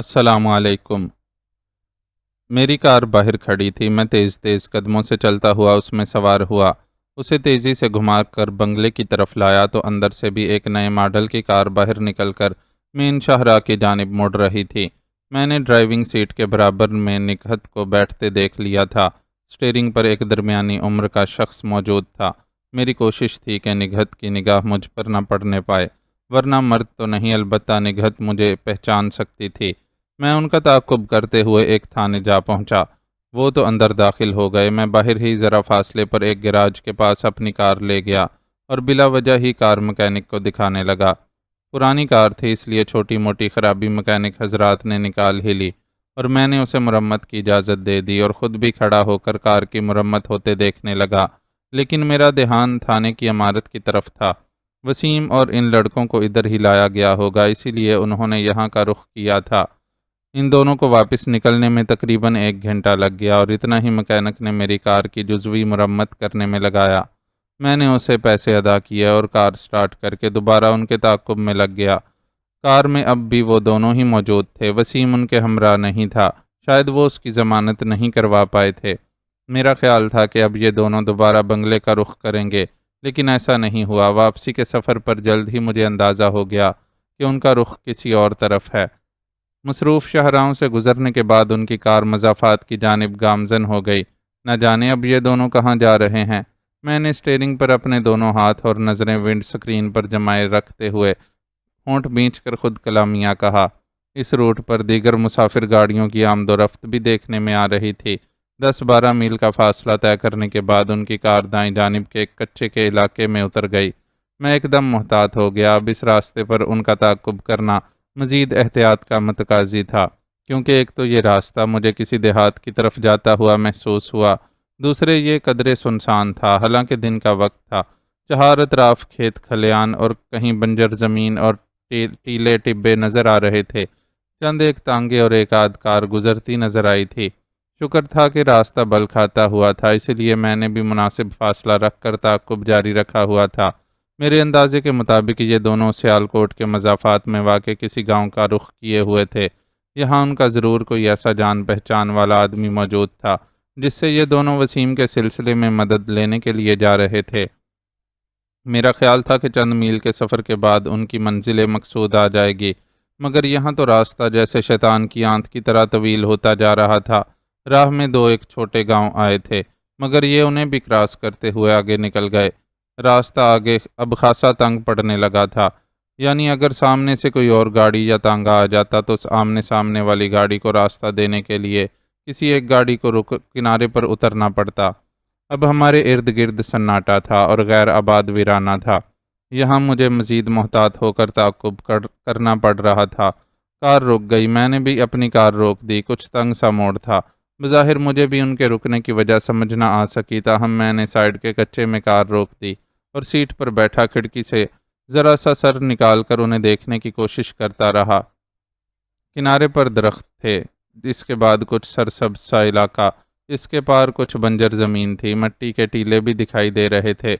السلام علیکم۔ میری کار باہر کھڑی تھی۔ میں تیز تیز قدموں سے چلتا ہوا اس میں سوار ہوا۔ اسے تیزی سے گھما کر بنگلے کی طرف لایا تو اندر سے بھی ایک نئے ماڈل کی کار باہر نکل کر مین شاہراہ کی جانب مڑ رہی تھی۔ میں نے ڈرائیونگ سیٹ کے برابر میں نگہت کو بیٹھتے دیکھ لیا تھا۔ اسٹیئرنگ پر ایک درمیانی عمر کا شخص موجود تھا۔ میری کوشش تھی کہ نگہت کی نگاہ مجھ پر نہ پڑنے پائے، ورنہ مرد تو نہیں، البتہ نگہت مجھے پہچان سکتی تھی۔ میں ان کا تعاقب کرتے ہوئے ایک تھانے جا پہنچا۔ وہ تو اندر داخل ہو گئے۔ میں باہر ہی ذرا فاصلے پر ایک گیراج کے پاس اپنی کار لے گیا اور بلا وجہ ہی کار مکینک کو دکھانے لگا۔ پرانی کار تھی، اس لیے چھوٹی موٹی خرابی مکینک حضرات نے نکال ہی لی اور میں نے اسے مرمت کی اجازت دے دی اور خود بھی کھڑا ہو کر کار کی مرمت ہوتے دیکھنے لگا۔ لیکن میرا دھیان تھانے کی عمارت کی طرف تھا۔ وسیم اور ان لڑکوں کو ادھر ہی لایا گیا ہوگا، اسی لیے انہوں نے یہاں کا رخ کیا تھا۔ ان دونوں کو واپس نکلنے میں تقریباً 1 گھنٹہ لگ گیا اور اتنا ہی مکینک نے میری کار کی جزوی مرمت کرنے میں لگایا۔ میں نے اسے پیسے ادا کیے اور کار سٹارٹ کر کے دوبارہ ان کے تعاقب میں لگ گیا۔ کار میں اب بھی وہ دونوں ہی موجود تھے۔ وسیم ان کے ہمراہ نہیں تھا، شاید وہ اس کی ضمانت نہیں کروا پائے تھے۔ میرا خیال تھا کہ اب یہ دونوں دوبارہ بنگلے کا رخ کریں گے، لیکن ایسا نہیں ہوا۔ واپسی کے سفر پر جلد ہی مجھے اندازہ ہو گیا کہ ان کا رخ کسی اور طرف ہے۔ مصروف شاہراہوں سے گزرنے کے بعد ان کی کار مضافات کی جانب گامزن ہو گئی۔ نہ جانے اب یہ دونوں کہاں جا رہے ہیں۔ میں نے اسٹیئرنگ پر اپنے دونوں ہاتھ اور نظریں ونڈ سکرین پر جمائے رکھتے ہوئے ہونٹ بھینچ کر خود کلامیاں کہا۔ اس روٹ پر دیگر مسافر گاڑیوں کی آمد و رفت بھی دیکھنے میں آ رہی تھی۔ 10-12 میل کا فاصلہ طے کرنے کے بعد ان کی کار دائیں جانب کے ایک کچے کے علاقے میں اتر گئی۔ میں ایک دم محتاط ہو گیا۔ اب اس راستے پر ان کا تعاقب کرنا مزید احتیاط کا متقاضی تھا، کیونکہ ایک تو یہ راستہ مجھے کسی دیہات کی طرف جاتا ہوا محسوس ہوا، دوسرے یہ قدرے سنسان تھا، حالانکہ دن کا وقت تھا۔ چہار اطراف کھیت کھلیان اور کہیں بنجر زمین اور ٹیلے ٹبے نظر آ رہے تھے۔ چند ایک تانگے اور ایک آدھ کار گزرتی نظر آئی تھی۔ شکر تھا کہ راستہ بل کھاتا ہوا تھا، اس لیے میں نے بھی مناسب فاصلہ رکھ کر تعاقب جاری رکھا ہوا تھا۔ میرے اندازے کے مطابق یہ دونوں سیالکوٹ کے مضافات میں واقع کسی گاؤں کا رخ کیے ہوئے تھے۔ یہاں ان کا ضرور کوئی ایسا جان پہچان والا آدمی موجود تھا جس سے یہ دونوں وسیم کے سلسلے میں مدد لینے کے لیے جا رہے تھے۔ میرا خیال تھا کہ چند میل کے سفر کے بعد ان کی منزل مقصود آ جائے گی، مگر یہاں تو راستہ جیسے شیطان کی آنت کی طرح طویل ہوتا جا رہا تھا۔ راہ میں 2 چھوٹے گاؤں آئے تھے، مگر یہ انہیں بھی کراس کرتے ہوئے آگے نکل گئے۔ راستہ آگے اب خاصا تنگ پڑنے لگا تھا، یعنی اگر سامنے سے کوئی اور گاڑی یا تانگا آ جاتا تو آمنے سامنے والی گاڑی کو راستہ دینے کے لیے کسی ایک گاڑی کو کنارے پر اترنا پڑتا۔ اب ہمارے ارد گرد سناٹا تھا اور غیر آباد ویرانہ تھا۔ یہاں مجھے مزید محتاط ہو کر تعاقب کرنا پڑ رہا تھا۔ کار رک گئی، میں نے بھی اپنی کار روک دی۔ کچھ تنگ سا موڑ تھا، بظاہر مجھے بھی ان کے رکنے کی وجہ سمجھ نہ آ سکی، تاہم میں نے سائیڈ کے کچے میں کار روک دی اور سیٹ پر بیٹھا کھڑکی سے ذرا سا سر نکال کر انہیں دیکھنے کی کوشش کرتا رہا۔ کنارے پر درخت تھے، اس کے بعد کچھ سرسبز سا علاقہ، اس کے پار کچھ بنجر زمین تھی، مٹی کے ٹیلے بھی دکھائی دے رہے تھے۔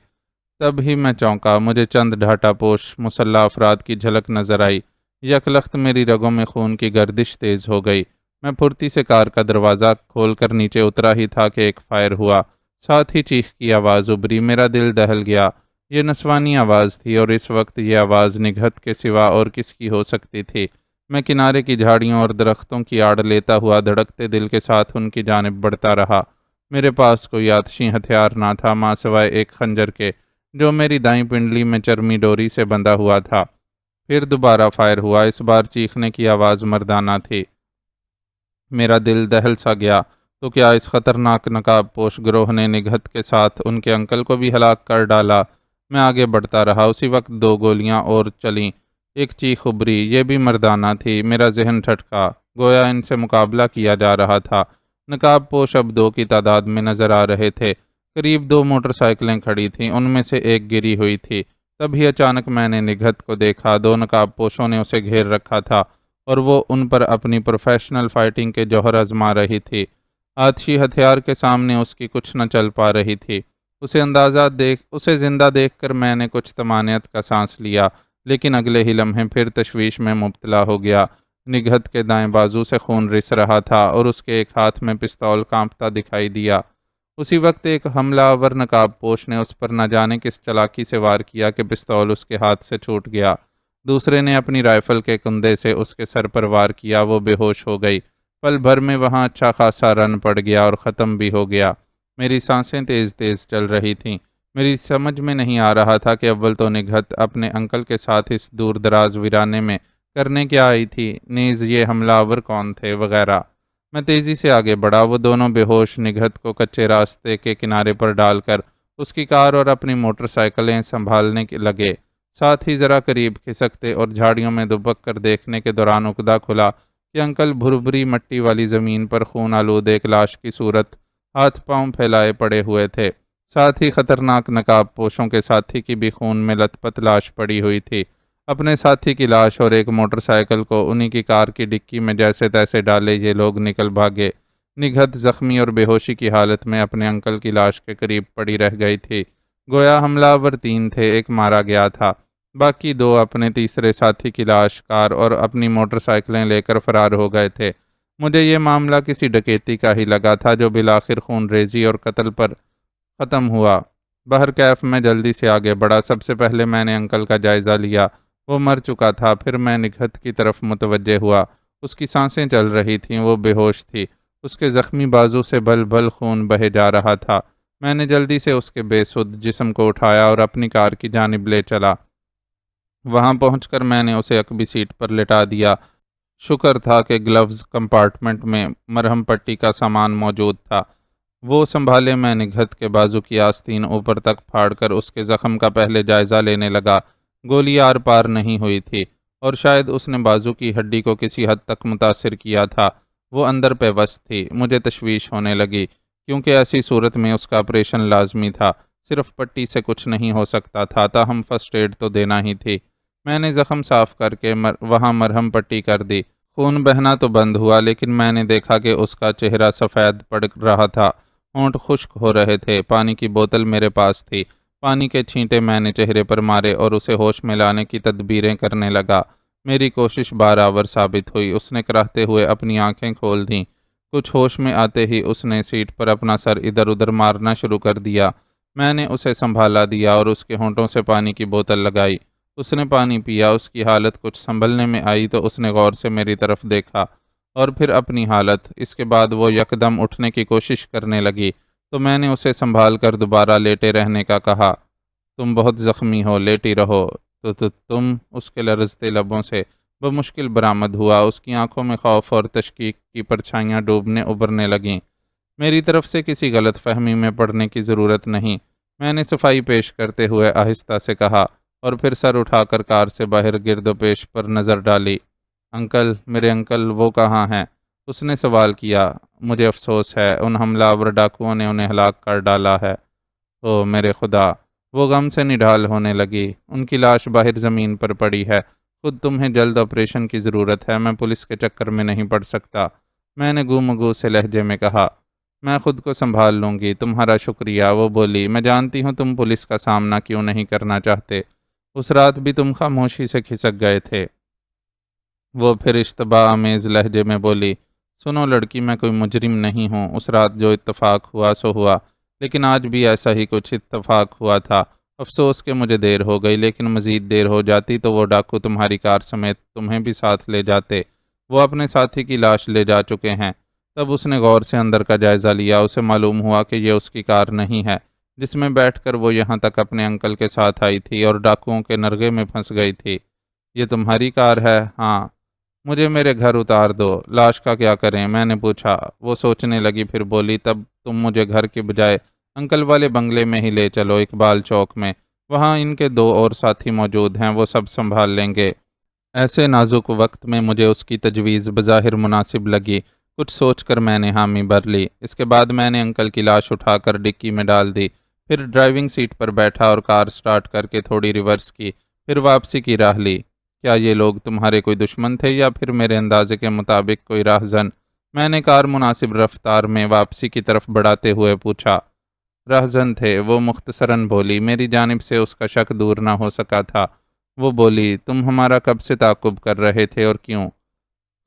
تب ہی میں چونکا، مجھے چند ڈھاٹا پوش مسلح افراد کی جھلک نظر آئی۔ یکلخت میری رگوں میں خون کی گردش تیز ہو گئی۔ میں پھرتی سے کار کا دروازہ کھول کر نیچے اترا ہی تھا کہ ایک فائر ہوا، ساتھ ہی چیخ کی آواز ابھری۔ میرا دل دہل گیا۔ یہ نسوانی آواز تھی اور اس وقت یہ آواز نگہت کے سوا اور کس کی ہو سکتی تھی؟ میں کنارے کی جھاڑیوں اور درختوں کی آڑ لیتا ہوا دھڑکتے دل کے ساتھ ان کی جانب بڑھتا رہا۔ میرے پاس کوئی آتشی ہتھیار نہ تھا ماں سوائے ایک خنجر کے، جو میری دائیں پنڈلی میں چرمی ڈوری سے بندھا ہوا تھا۔ پھر دوبارہ فائر ہوا، اس بار چیخنے کی آواز مردانہ تھی۔ میرا دل دہل سا گیا، تو کیا اس خطرناک نقاب پوش گروہ نے نگہت کے ساتھ ان کے انکل کو بھی ہلاک کر ڈالا؟ میں آگے بڑھتا رہا۔ اسی وقت 2 گولیاں اور چلیں، ایک چیخ ابھری، یہ بھی مردانہ تھی۔ میرا ذہن ٹھٹکا، گویا ان سے مقابلہ کیا جا رہا تھا۔ نقاب پوش اب 2 کی تعداد میں نظر آ رہے تھے۔ قریب 2 موٹر سائیکلیں کھڑی تھیں، ان میں سے ایک گری ہوئی تھی۔ تبھی اچانک میں نے نگہت کو دیکھا۔ 2 نقاب پوشوں نے اسے گھیر رکھا تھا اور وہ ان پر اپنی پروفیشنل فائٹنگ کے جوہر آزما رہی تھی۔ آتشی ہتھیار کے سامنے اس کی کچھ نہ چل پا رہی تھی۔ اسے زندہ دیکھ کر میں نے کچھ طمانینت کا سانس لیا، لیکن اگلے ہی لمحے پھر تشویش میں مبتلا ہو گیا۔ نگہت کے دائیں بازو سے خون رس رہا تھا اور اس کے ایک ہاتھ میں پستول کانپتا دکھائی دیا۔ اسی وقت ایک حملہ آور نقاب پوش نے اس پر نہ جانے کس چلاکی سے وار کیا کہ پستول اس کے ہاتھ سے چھوٹ گیا۔ دوسرے نے اپنی رائفل کے کندے سے اس کے سر پر وار کیا، وہ بے ہوش ہو گئی۔ پل بھر میں وہاں اچھا خاصا رن پڑ گیا اور ختم بھی ہو گیا۔ میری سانسیں تیز تیز چل رہی تھیں۔ میری سمجھ میں نہیں آ رہا تھا کہ اول تو نگہت اپنے انکل کے ساتھ اس دور دراز ویرانے میں کرنے کیا آئی تھی، نیز یہ حملہ آور کون تھے، وغیرہ۔ میں تیزی سے آگے بڑھا۔ وہ دونوں بے ہوش نگہت کو کچے راستے کے کنارے پر ڈال کر اس کی کار اور اپنی موٹر سائیکلیں سنبھالنے لگے۔ ساتھ ہی ذرا قریب کھسکتے اور جھاڑیوں میں دبک کر دیکھنے کے دوران عقدہ کھلا کہ انکل بھربھری مٹی والی زمین پر خون آلود ایک لاش کی صورت ہاتھ پاؤں پھیلائے پڑے ہوئے تھے۔ ساتھ ہی خطرناک نقاب پوشوں کے ساتھی کی بھی خون میں لت پت لاش پڑی ہوئی تھی۔ اپنے ساتھی کی لاش اور ایک موٹر سائیکل کو انہی کی کار کی ڈکی میں جیسے تیسے ڈالے یہ لوگ نکل بھاگے۔ نگہت زخمی اور بے ہوشی کی حالت میں اپنے انکل کی لاش کے قریب پڑی رہ گئی تھی۔ گویا حملہ آور 3 تھے، ایک مارا گیا تھا، باقی 2 اپنے تیسرے ساتھی کی لاش، کار اور اپنی موٹر سائیکلیں لے کر فرار ہو گئے تھے۔ مجھے یہ معاملہ کسی ڈکیتی کا ہی لگا تھا جو بالآخر خون ریزی اور قتل پر ختم ہوا۔ بہرکیف میں جلدی سے آگے بڑھا۔ سب سے پہلے میں نے انکل کا جائزہ لیا، وہ مر چکا تھا۔ پھر میں نگہت کی طرف متوجہ ہوا، اس کی سانسیں چل رہی تھیں، وہ بے ہوش تھی، اس کے زخمی بازو سے بل بل خون بہے جا رہا تھا۔ میں نے جلدی سے اس کے بے سدھ جسم کو اٹھایا اور اپنی کار کی جانب لے چلا۔ وہاں پہنچ کر میں نے اسے عقبی سیٹ پر لٹا دیا۔ شکر تھا کہ گلوز کمپارٹمنٹ میں مرہم پٹی کا سامان موجود تھا۔ وہ سنبھالے میں نگہت کے بازو کی آستین اوپر تک پھاڑ کر اس کے زخم کا پہلے جائزہ لینے لگا۔ گولی آر پار نہیں ہوئی تھی اور شاید اس نے بازو کی ہڈی کو کسی حد تک متاثر کیا تھا۔ وہ اندر پیوست تھی۔ مجھے تشویش ہونے لگی کیونکہ ایسی صورت میں اس کا آپریشن لازمی تھا، صرف پٹی سے کچھ نہیں ہو سکتا تھا، تاہم فرسٹ ایڈ تو دینا ہی تھی۔ میں نے زخم صاف کر کے وہاں مرہم پٹی کر دی۔ خون بہنا تو بند ہوا، لیکن میں نے دیکھا کہ اس کا چہرہ سفید پڑ رہا تھا، ہونٹ خشک ہو رہے تھے۔ پانی کی بوتل میرے پاس تھی، پانی کے چھینٹے میں نے چہرے پر مارے اور اسے ہوش میں لانے کی تدبیریں کرنے لگا۔ میری کوشش بارآور ثابت ہوئی۔ اس نے کراہتے ہوئے اپنی آنکھیں کھول دیں۔ کچھ ہوش میں آتے ہی اس نے سیٹ پر اپنا سر ادھر ادھر مارنا شروع کر دیا۔ میں نے اسے سنبھالا دیا اور اس کے ہونٹوں سے پانی کی بوتل لگائی۔ اس نے پانی پیا۔ اس کی حالت کچھ سنبھلنے میں آئی تو اس نے غور سے میری طرف دیکھا اور پھر اپنی حالت۔ اس کے بعد وہ یکدم اٹھنے کی کوشش کرنے لگی تو میں نے اسے سنبھال کر دوبارہ لیٹے رہنے کا کہا۔ تم بہت زخمی ہو، لیٹی رہو۔ تو تم، اس کے لرزتے لبوں سے بمشکل برآمد ہوا۔ اس کی آنکھوں میں خوف اور تشکیک کی پرچھائیاں ڈوبنے ابھرنے لگیں۔ میری طرف سے کسی غلط فہمی میں پڑنے کی ضرورت نہیں، میں نے صفائی پیش کرتے ہوئے آہستہ سے کہا، اور پھر سر اٹھا کر کار سے باہر گرد و پیش پر نظر ڈالی۔ انکل، میرے انکل، وہ کہاں ہیں؟ اس نے سوال کیا۔ مجھے افسوس ہے، ان حملہ آور ڈاکوؤں نے انہیں ہلاک کر ڈالا ہے۔ او میرے خدا! وہ غم سے نڈھال ہونے لگی۔ ان کی لاش باہر زمین پر پڑی ہے۔ خود تمہیں جلد آپریشن کی ضرورت ہے، میں پولیس کے چکر میں نہیں پڑ سکتا، میں نے گو سے لہجے میں کہا۔ میں خود کو سنبھال لوں گی، تمہارا شکریہ، وہ بولی۔ میں جانتی ہوں تم پولیس کا سامنا کیوں نہیں کرنا چاہتے، اس رات بھی تم خاموشی سے کھسک گئے تھے۔ وہ پھر اشتباہ آمیز لہجے میں بولی، سنو لڑکی، میں کوئی مجرم نہیں ہوں، اس رات جو اتفاق ہوا سو ہوا، لیکن آج بھی ایسا ہی کچھ اتفاق ہوا تھا۔ افسوس کہ مجھے دیر ہو گئی، لیکن مزید دیر ہو جاتی تو وہ ڈاکو تمہاری کار سمیت تمہیں بھی ساتھ لے جاتے۔ وہ اپنے ساتھی کی لاش لے جا چکے ہیں۔ تب اس نے غور سے اندر کا جائزہ لیا۔ اسے معلوم ہوا کہ یہ اس کی کار نہیں ہے جس میں بیٹھ کر وہ یہاں تک اپنے انکل کے ساتھ آئی تھی اور ڈاکوؤں کے نرغے میں پھنس گئی تھی۔ یہ تمہاری کار ہے؟ ہاں۔ مجھے میرے گھر اتار دو۔ لاش کا کیا کریں؟ میں نے پوچھا۔ وہ سوچنے لگی، پھر بولی، تب تم مجھے گھر کے بجائے انکل والے بنگلے میں ہی لے چلو، اقبال چوک میں، وہاں ان کے 2 اور ساتھی موجود ہیں، وہ سب سنبھال لیں گے۔ ایسے نازک وقت میں مجھے اس کی تجویز بظاہر مناسب لگی۔ کچھ سوچ کر میں نے حامی بھر لی۔ اس کے بعد میں نے انکل کی لاش اٹھا کر ڈکی میں ڈال دی، پھر ڈرائیونگ سیٹ پر بیٹھا اور کار سٹارٹ کر کے تھوڑی ریورس کی، پھر واپسی کی راہ لی۔ کیا یہ لوگ تمہارے کوئی دشمن تھے یا پھر میرے اندازے کے مطابق کوئی راہزن؟ میں نے کار مناسب رفتار میں واپسی کی طرف بڑھاتے ہوئے پوچھا۔ راہزن تھے، وہ مختصراً بولی۔ میری جانب سے اس کا شک دور نہ ہو سکا تھا۔ وہ بولی، تم ہمارا کب سے تعاقب کر رہے تھے اور کیوں؟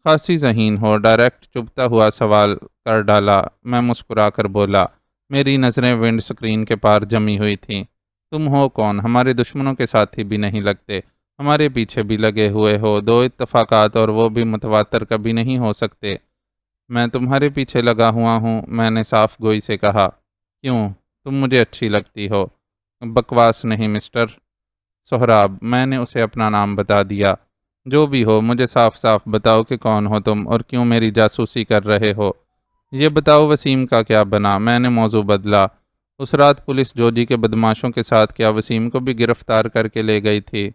خاصی ذہین ہو، ڈائریکٹ چبھتا ہوا سوال کر ڈالا۔ میں مسکرا کر بولا، میری نظریں ونڈ سکرین کے پار جمی ہوئی تھیں۔ تم ہو کون؟ ہمارے دشمنوں کے ساتھی بھی نہیں لگتے، ہمارے پیچھے بھی لگے ہوئے ہو۔ دو اتفاقات اور وہ بھی متواتر کبھی نہیں ہو سکتے۔ میں تمہارے پیچھے لگا ہوا ہوں، میں نے صاف گوئی سے کہا۔ کیوں؟ تم مجھے اچھی لگتی ہو۔ بکواس نہیں مسٹر سہراب، میں نے اسے اپنا نام بتا دیا۔ جو بھی ہو، مجھے صاف صاف بتاؤ کہ کون ہو تم اور کیوں میری جاسوسی کر رہے ہو۔ یہ بتاؤ وسیم کا کیا بنا؟ میں نے موضوع بدلا۔ اس رات پولیس جوجی کے بدماشوں کے ساتھ کیا وسیم کو بھی گرفتار کر کے لے گئی تھی؟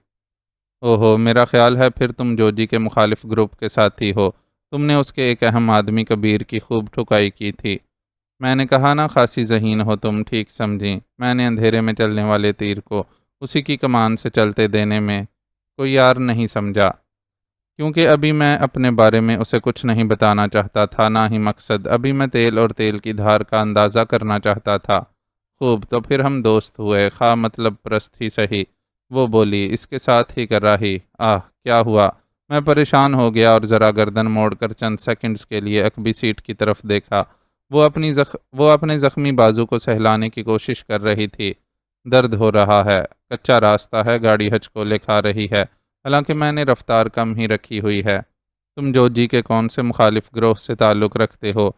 اوہو، میرا خیال ہے پھر تم جوجی کے مخالف گروپ کے ساتھی ہو۔ تم نے اس کے ایک اہم آدمی کبیر کی خوب ٹھکائی کی تھی۔ میں نے کہا نا، خاصی ذہین ہو تم، ٹھیک سمجھی۔ میں نے اندھیرے میں چلنے والے تیر کو اسی کی کمان سے چلتے دینے میں کوئی یار نہیں سمجھا، کیونکہ ابھی میں اپنے بارے میں اسے کچھ نہیں بتانا چاہتا تھا، نہ ہی مقصد۔ ابھی میں تیل اور تیل کی دھار کا اندازہ کرنا چاہتا تھا۔ خوب، تو پھر ہم دوست ہوئے، خواہ مطلب پرست ہی سہی۔ وہ بولی، اس کے ساتھ ہی کر رہی۔ کیا ہوا؟ میں پریشان ہو گیا اور ذرا گردن موڑ کر چند سیکنڈز کے لیے عقبی سیٹ کی طرف دیکھا۔ وہ اپنے زخمی بازو کو سہلانے کی کوشش کر رہی تھی۔ درد ہو رہا ہے، کچا راستہ ہے، گاڑی ہچکولے کھا رہی ہے، حالانکہ میں نے رفتار کم ہی رکھی ہوئی ہے۔ تم جوجی کے کون سے مخالف گروہ سے تعلق رکھتے ہو؟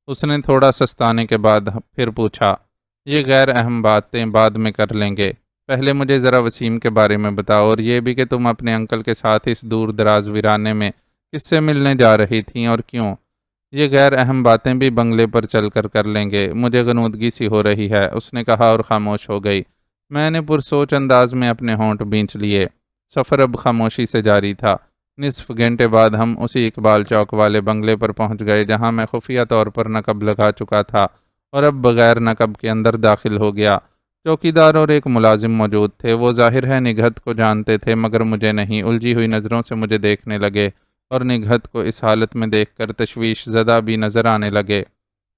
اس نے تھوڑا سستانے کے بعد پھر پوچھا۔ یہ غیر اہم باتیں بعد میں کر لیں گے، پہلے مجھے ذرا وسیم کے بارے میں بتاؤ، اور یہ بھی کہ تم اپنے انکل کے ساتھ اس دور دراز ویرانے میں کس سے ملنے جا رہی تھیں اور کیوں؟ یہ غیر اہم باتیں بھی بنگلے پر چل کر لیں گے، مجھے غنودگی سی ہو رہی ہے، اس نے کہا اور خاموش ہو گئی۔ میں نے پرسوچ انداز میں اپنے ہونٹ بینچ لیے۔ سفر اب خاموشی سے جاری تھا۔ نصف گھنٹے بعد ہم اسی اقبال چوک والے بنگلے پر پہنچ گئے جہاں میں خفیہ طور پر نقب لگا چکا تھا اور اب بغیر نقب کے اندر داخل ہو گیا۔ چوکیدار اور ایک ملازم موجود تھے۔ وہ ظاہر ہے نگہت کو جانتے تھے مگر مجھے نہیں۔ الجھی ہوئی نظروں سے مجھے دیکھنے لگے اور نگہت کو اس حالت میں دیکھ کر تشویش زدہ بھی نظر آنے لگے۔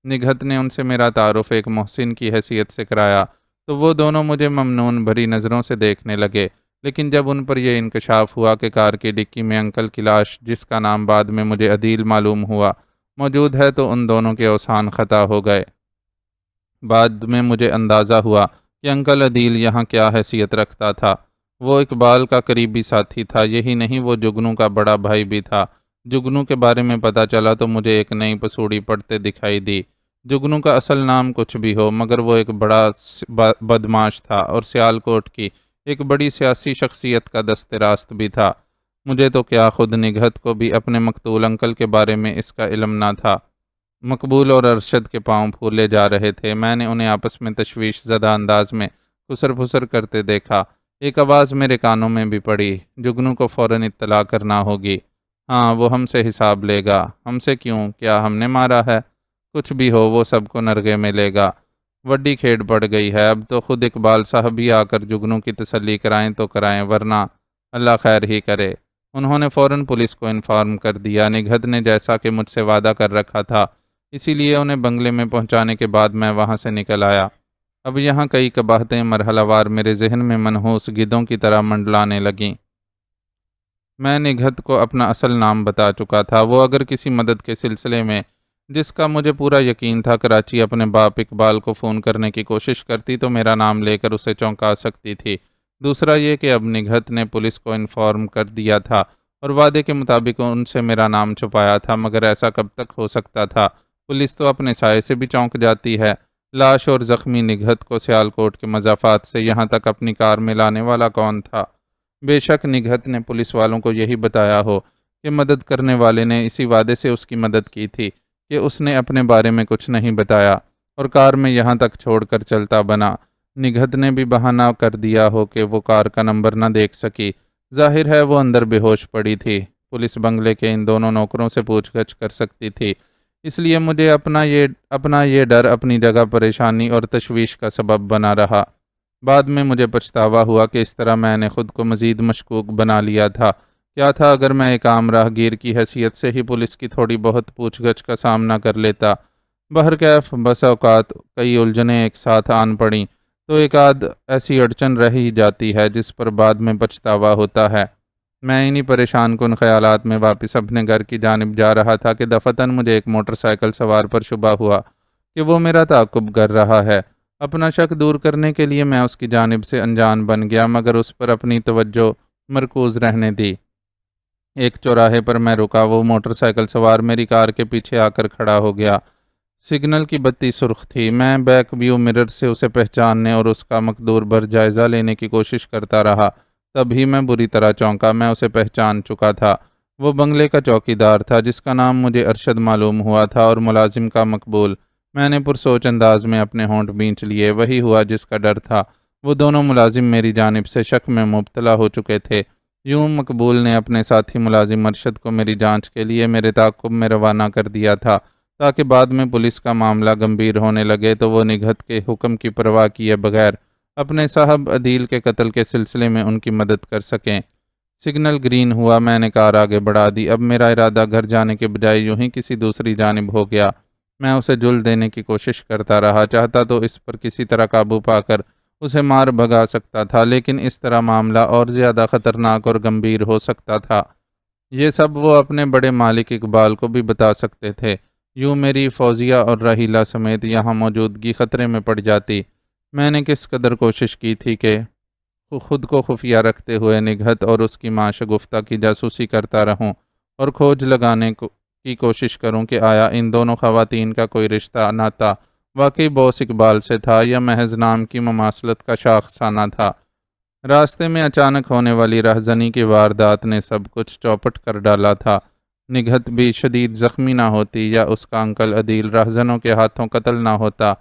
نگہت نے ان سے میرا تعارف ایک محسن کی حیثیت سے کرایا تو وہ دونوں مجھے ممنون بھری نظروں سے دیکھنے لگے، لیکن جب ان پر یہ انکشاف ہوا کہ کار کی ڈکی میں انکل کی لاش، جس کا نام بعد میں مجھے عدیل معلوم ہوا، موجود ہے تو ان دونوں کے اوسان خطا ہو گئے۔ بعد میں مجھے اندازہ ہوا کہ انکل عدیل یہاں کیا حیثیت رکھتا تھا۔ وہ اقبال کا قریبی ساتھی تھا، یہی نہیں وہ جگنو کا بڑا بھائی بھی تھا۔ جگنو کے بارے میں پتہ چلا تو مجھے ایک نئی پسوڑی پڑتے دکھائی دی۔ جگنو کا اصل نام کچھ بھی ہو مگر وہ ایک بڑا بدماش تھا اور سیالکوٹ کی ایک بڑی سیاسی شخصیت کا دست راست بھی تھا۔ مجھے تو کیا، خود نگہت کو بھی اپنے مقتول انکل کے بارے میں اس کا علم نہ تھا۔ مقبول اور ارشد کے پاؤں پھولے جا رہے تھے۔ میں نے انہیں آپس میں تشویش زدہ انداز میں پھسر پھسر کرتے دیکھا۔ ایک آواز میرے کانوں میں بھی پڑی، جگنو کو فوراً اطلاع کرنا ہوگی۔ ہاں، وہ ہم سے حساب لے گا۔ ہم سے کیوں؟ کیا ہم نے مارا ہے؟ کچھ بھی ہو، وہ سب کو نرغے میں لے گا۔ وڈی کھیڑ پڑ گئی ہے، اب تو خود اقبال صاحب ہی آ کر جگنو کی تسلی کرائیں تو کرائیں، ورنہ اللہ خیر ہی کرے۔ انہوں نے فوراً پولیس کو انفارم کر دیا۔ نگہت نے جیسا کہ مجھ سے وعدہ کر رکھا تھا، اسی لیے انہیں بنگلے میں پہنچانے کے بعد میں وہاں سے نکل آیا۔ اب یہاں کئی قباحتیں مرحلہ وار میرے ذہن میں منحوس گدوں کی طرح منڈلانے لگیں۔ میں نگہت کو اپنا اصل نام بتا چکا تھا۔ وہ اگر کسی مدد کے سلسلے میں، جس کا مجھے پورا یقین تھا، کراچی اپنے باپ اقبال کو فون کرنے کی کوشش کرتی تو میرا نام لے کر اسے چونکا سکتی تھی۔ دوسرا یہ کہ اب نگہت نے پولیس کو انفارم کر دیا تھا اور وعدے کے مطابق ان سے میرا نام چھپایا تھا، مگر ایسا کب تک ہو سکتا تھا؟ پولیس تو اپنے سائے سے بھی چونک جاتی ہے۔ لاش اور زخمی نگہت کو سیالکوٹ کے مضافات سے یہاں تک اپنی کار میں لانے والا کون تھا؟ بے شک نگہت نے پولیس والوں کو یہی بتایا ہو کہ مدد کرنے والے نے اسی وعدے سے اس کی مدد کی تھی کہ اس نے اپنے بارے میں کچھ نہیں بتایا اور کار میں یہاں تک چھوڑ کر چلتا بنا۔ نگہت نے بھی بہانہ کر دیا ہو کہ وہ کار کا نمبر نہ دیکھ سکی۔ ظاہر ہے وہ اندر بے ہوش پڑی تھی۔ پولیس بنگلے کے ان دونوں نوکروں سے پوچھ گچھ کر سکتی تھی، اس لیے مجھے اپنا یہ ڈر اپنی جگہ پریشانی اور تشویش کا سبب بنا رہا۔ بعد میں مجھے پچھتاوا ہوا کہ اس طرح میں نے خود کو مزید مشکوک بنا لیا تھا۔ کیا تھا اگر میں ایک عام راہگیر کی حیثیت سے ہی پولیس کی تھوڑی بہت پوچھ گچھ کا سامنا کر لیتا؟ بہرکیف بس اوقات کئی الجھنیں ایک ساتھ آن پڑیں تو ایک آدھ ایسی اڑچن رہ ہی جاتی ہے جس پر بعد میں پچھتاوا ہوتا ہے۔ میں انہی پریشان کن خیالات میں واپس اپنے گھر کی جانب جا رہا تھا کہ دفتن مجھے ایک موٹر سائیکل سوار پر شبہ ہوا کہ وہ میرا تعاقب کر رہا ہے۔ اپنا شک دور کرنے کے لیے میں اس کی جانب سے انجان بن گیا، مگر اس پر اپنی توجہ مرکوز رہنے دی۔ ایک چوراہے پر میں رکا، وہ موٹر سائیکل سوار میری کار کے پیچھے آ کر کھڑا ہو گیا۔ سگنل کی بتی سرخ تھی۔ میں بیک ویو مرر سے اسے پہچاننے اور اس کا مقدور بھر جائزہ لینے کی کوشش کرتا رہا، تبھی میں بری طرح چونکا۔ میں اسے پہچان چکا تھا۔ وہ بنگلے کا چوکیدار تھا جس کا نام مجھے ارشد معلوم ہوا تھا، اور ملازم کا مقبول۔ میں نے پرسوچ انداز میں اپنے ہونٹ بھینچ لیے۔ وہی ہوا جس کا ڈر تھا۔ وہ دونوں ملازم میری جانب سے شک میں مبتلا ہو چکے تھے۔ یوں مقبول نے اپنے ساتھی ملازم ارشد کو میری جانچ کے لیے میرے تعاقب میں روانہ کر دیا تھا، تاکہ بعد میں پولیس کا معاملہ گمبھیر ہونے لگے تو وہ نگہت کے حکم کی پرواہ کیے بغیر اپنے صاحب عدیل کے قتل کے سلسلے میں ان کی مدد کر سکیں۔ سگنل گرین ہوا، میں نے کار آگے بڑھا دی۔ اب میرا ارادہ گھر جانے کے بجائے یوں ہی کسی دوسری جانب ہو گیا۔ میں اسے جل دینے کی کوشش کرتا رہا، چاہتا تو اس پر کسی طرح قابو پا کر اسے مار بھگا سکتا تھا، لیکن اس طرح معاملہ اور زیادہ خطرناک اور گمبھیر ہو سکتا تھا۔ یہ سب وہ اپنے بڑے مالک اقبال کو بھی بتا سکتے تھے۔ یوں میری فوزیہ اور راحیلہ سمیت یہاں موجودگی خطرے میں پڑ جاتی۔ میں نے کس قدر کوشش کی تھی کہ خود کو خفیہ رکھتے ہوئے نگہت اور اس کی ماں شگفتہ کی جاسوسی کرتا رہوں اور کھوج لگانے کی کوشش کروں کہ آیا ان دونوں خواتین کا کوئی رشتہ ناتا واقعی بوس اقبال سے تھا یا محض نام کی مماثلت کا شاخسانہ تھا۔ راستے میں اچانک ہونے والی رہزنی کی واردات نے سب کچھ چوپٹ کر ڈالا تھا۔ نگہت بھی شدید زخمی نہ ہوتی یا اس کا انکل عدیل رہزنوں کے ہاتھوں قتل نہ ہوتا،